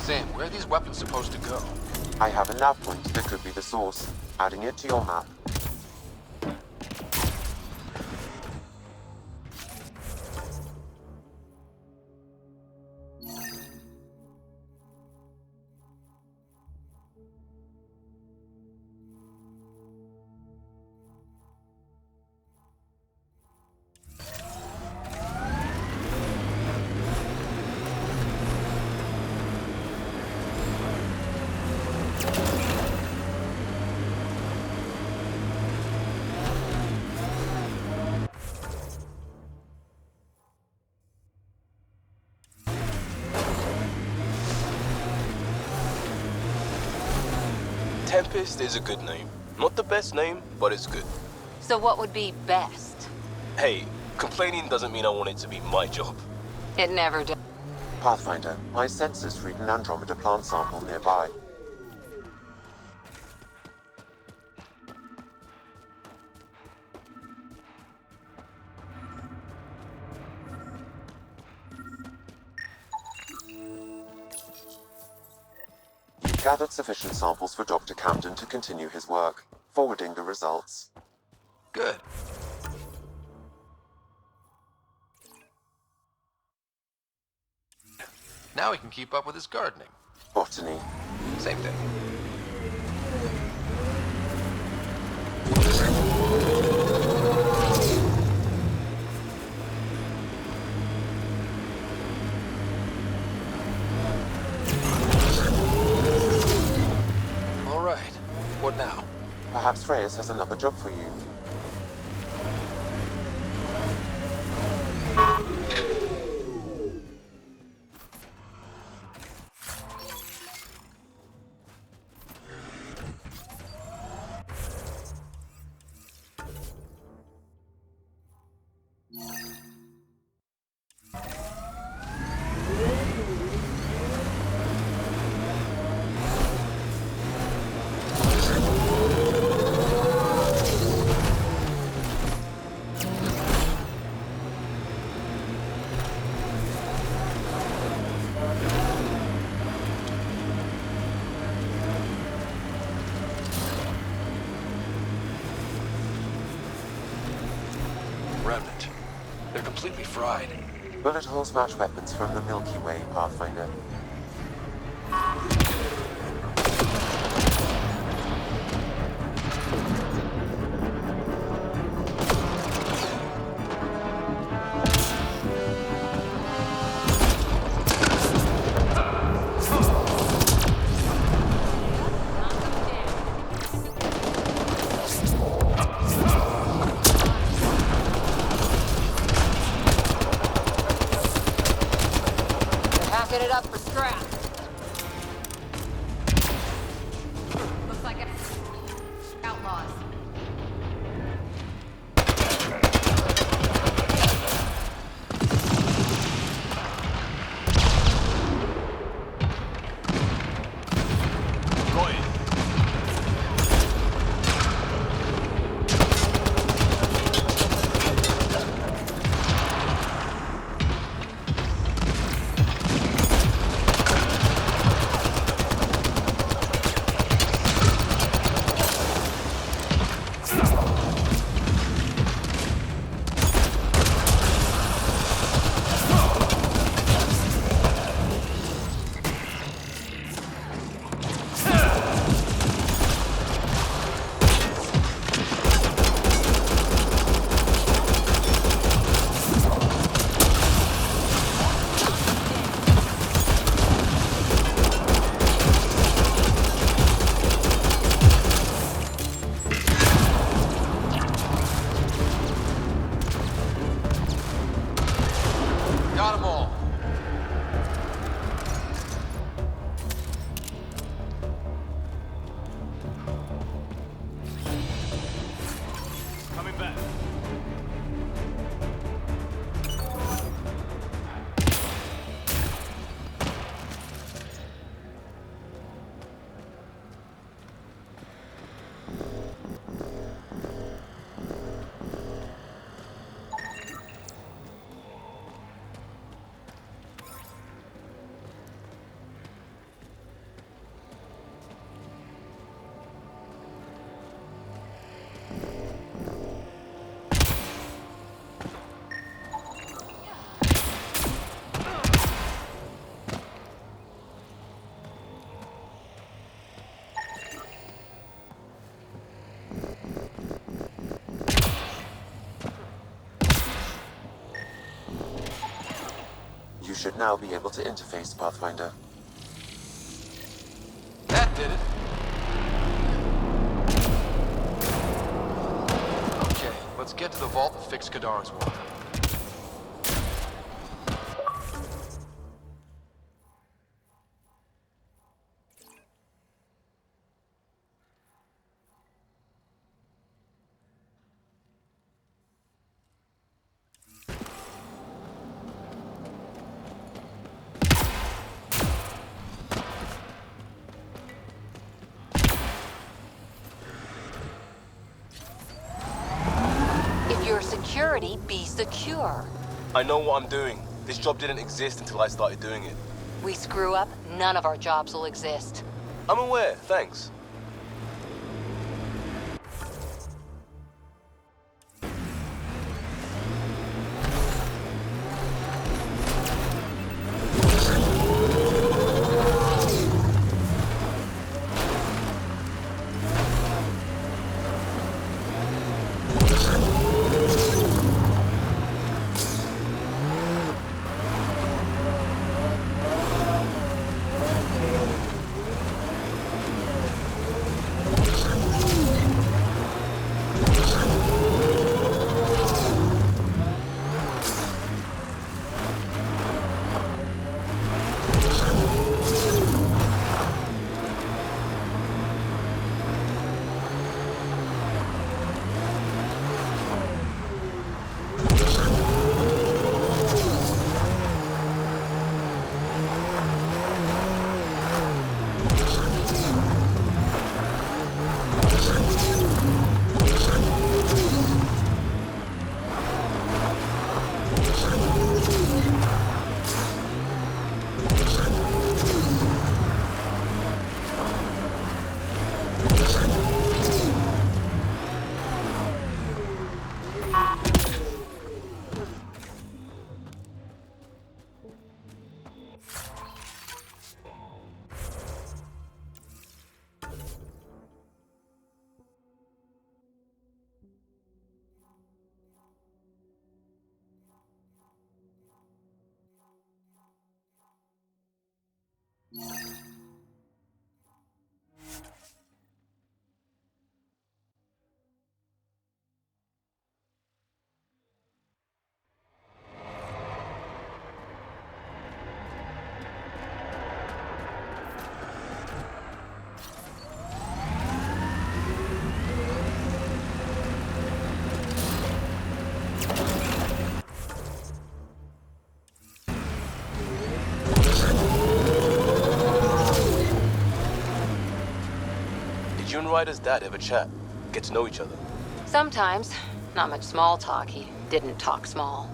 Sam, where are these weapons supposed to go? I have a nav point that could be the source. Adding it to your map. Tempest is a good name. Not the best name, but it's good. So what would be best? Hey, complaining doesn't mean I want it to be my job. It never does. Pathfinder, my sensors read an Andromeda plant sample nearby. You've gathered sufficient samples for Dr. Camden to continue his work, forwarding the results. Good. Now he can keep up with his gardening. Botany. Same thing. Miss Reyes has another job for you. Remnant. They're completely fried. Bullet holes match weapons from the Milky Way, Pathfinder. Hacking it up for scrap. Looks like it's outlaws. Got it. Got them all. Coming back. You should now be able to interface, Pathfinder. That did it. Okay, let's get to the vault and fix Kadara's wall. If you're security, be secure. I know what I'm doing. This job didn't exist until I started doing it. We screw up, none of our jobs will exist. I'm aware, thanks. Ryder's dad ever chat? Get to know each other? Sometimes. Not much small talk. He didn't talk small.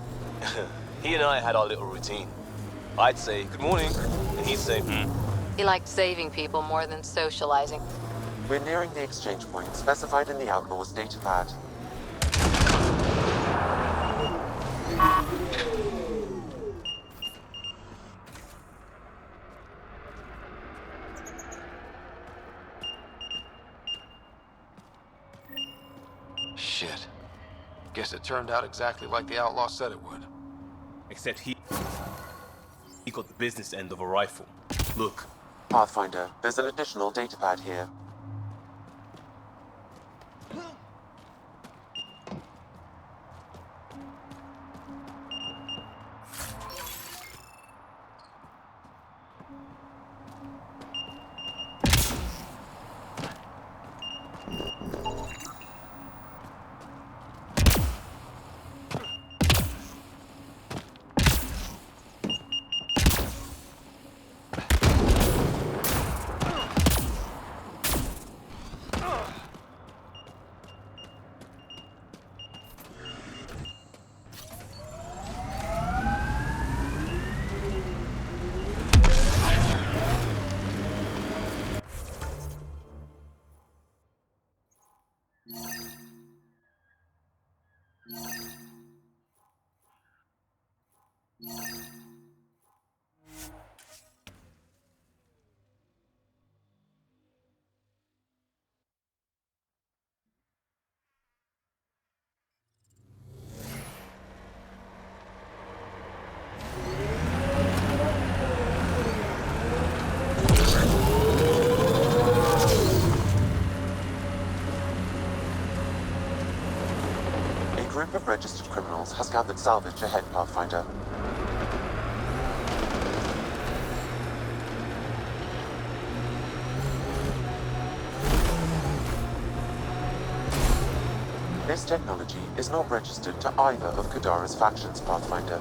He and I had our little routine. I'd say, good morning, and he'd say, He liked saving people more than socializing. We're nearing the exchange point specified in the Outlaw's datapad. Shit. Guess it turned out exactly like the outlaw said it would. Except he got the business end of a rifle. Look. Pathfinder, there's an additional datapad here. A group of registered criminals has gathered salvage ahead, Pathfinder. This technology is not registered to either of Kadara's factions, Pathfinder.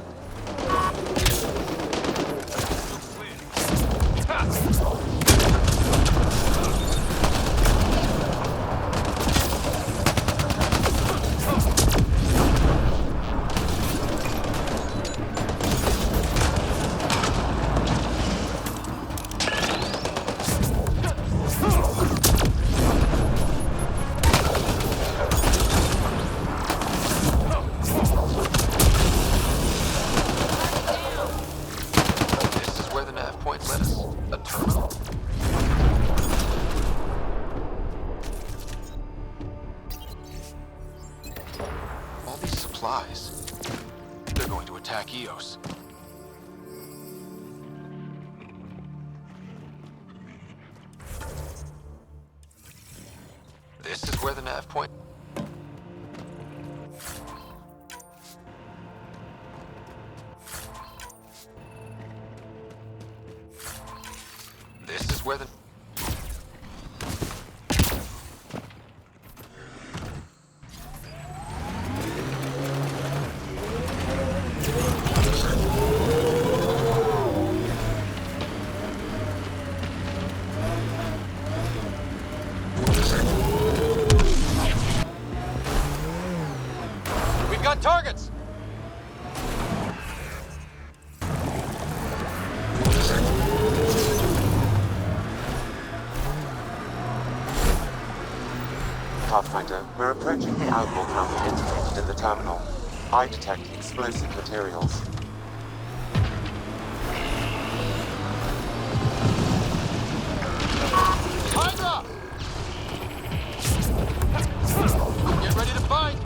They're going to attack Eos. This is where the nav point... This is where the... We've got targets! Pathfinder, we're approaching the outlaw camp indicated in the terminal. I detect explosive materials. Hydra! Get ready to fight!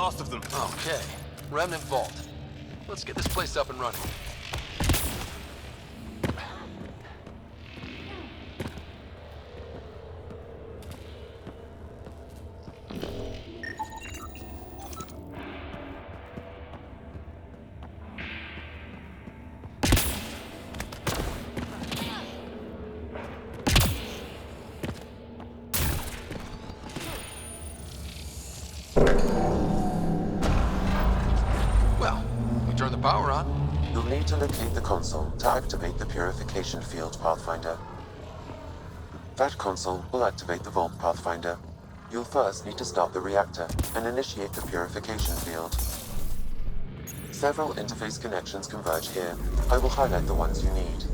last of them. Okay. Remnant Vault. Let's get this place up and running. Well, we turn the power on. You'll need to locate the console to activate the purification field, Pathfinder. That console will activate the Vault, Pathfinder. You'll first need to start the reactor and initiate the purification field. Several interface connections converge here. I will highlight the ones you need.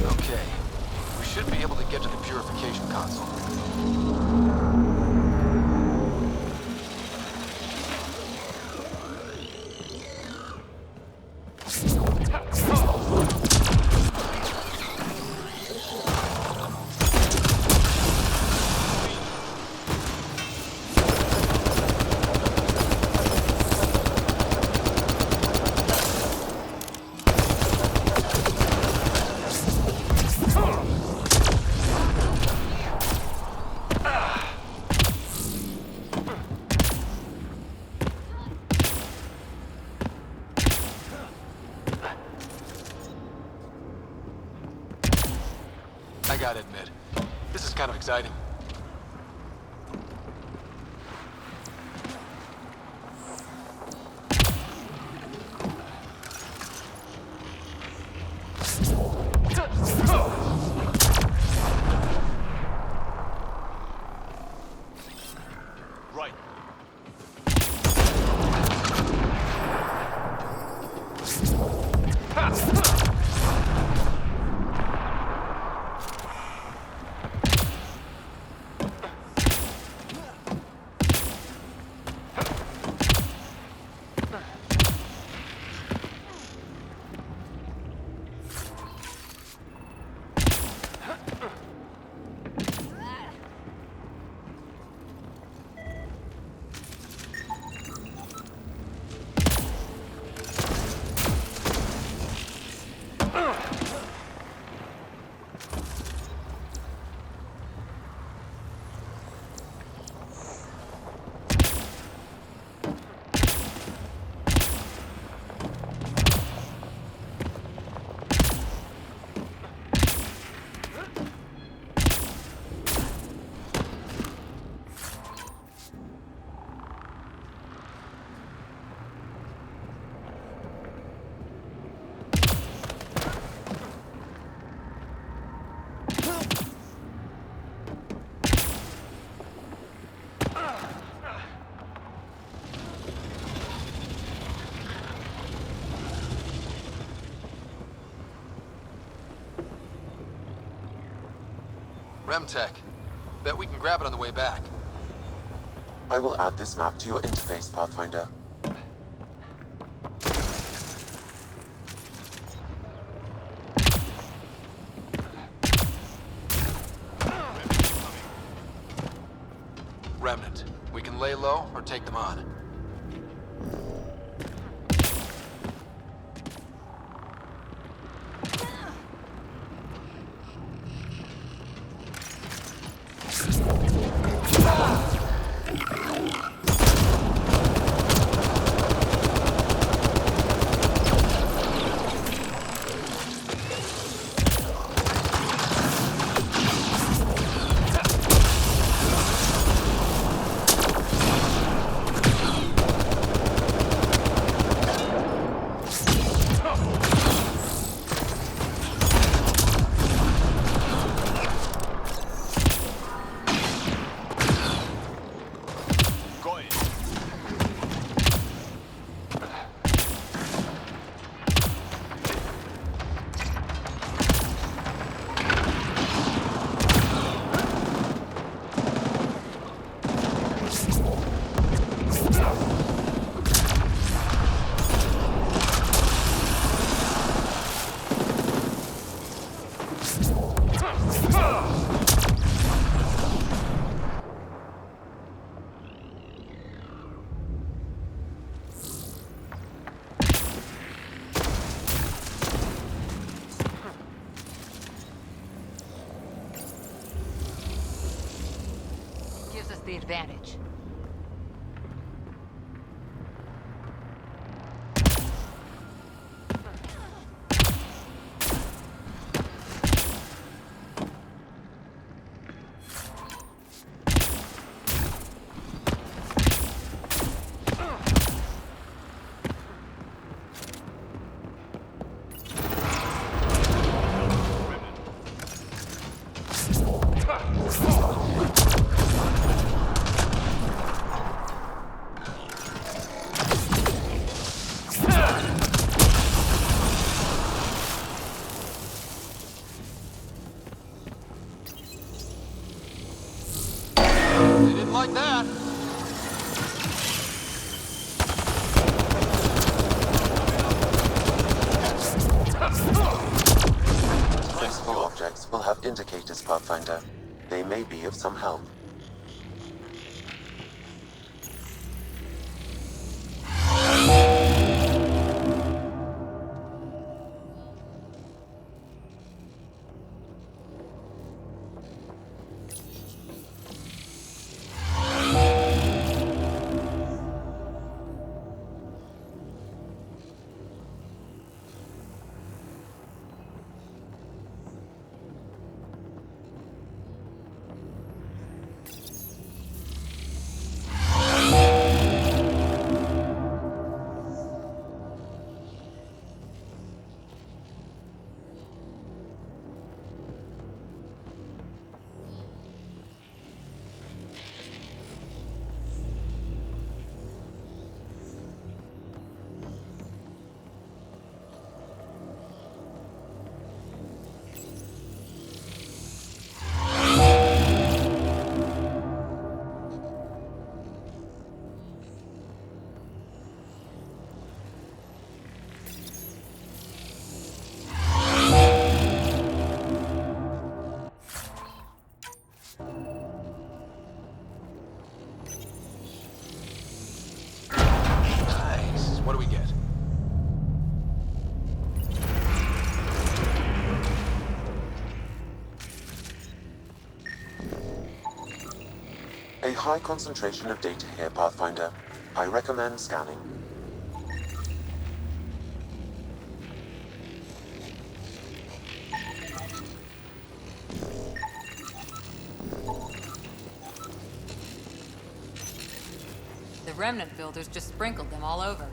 Okay. We should be able to get to the purification console. I gotta admit, this is kind of exciting. Right. Remtech. Bet we can grab it on the way back. I will add this map to your interface, Pathfinder. Remnant. We can lay low or take them on. Gives us the advantage. They didn't like that. Principal objects will have indicators, Pathfinder. They may be of some help. Nice. What do we get? A high concentration of data here, Pathfinder. I recommend scanning. The remnant builders just sprinkled them all over.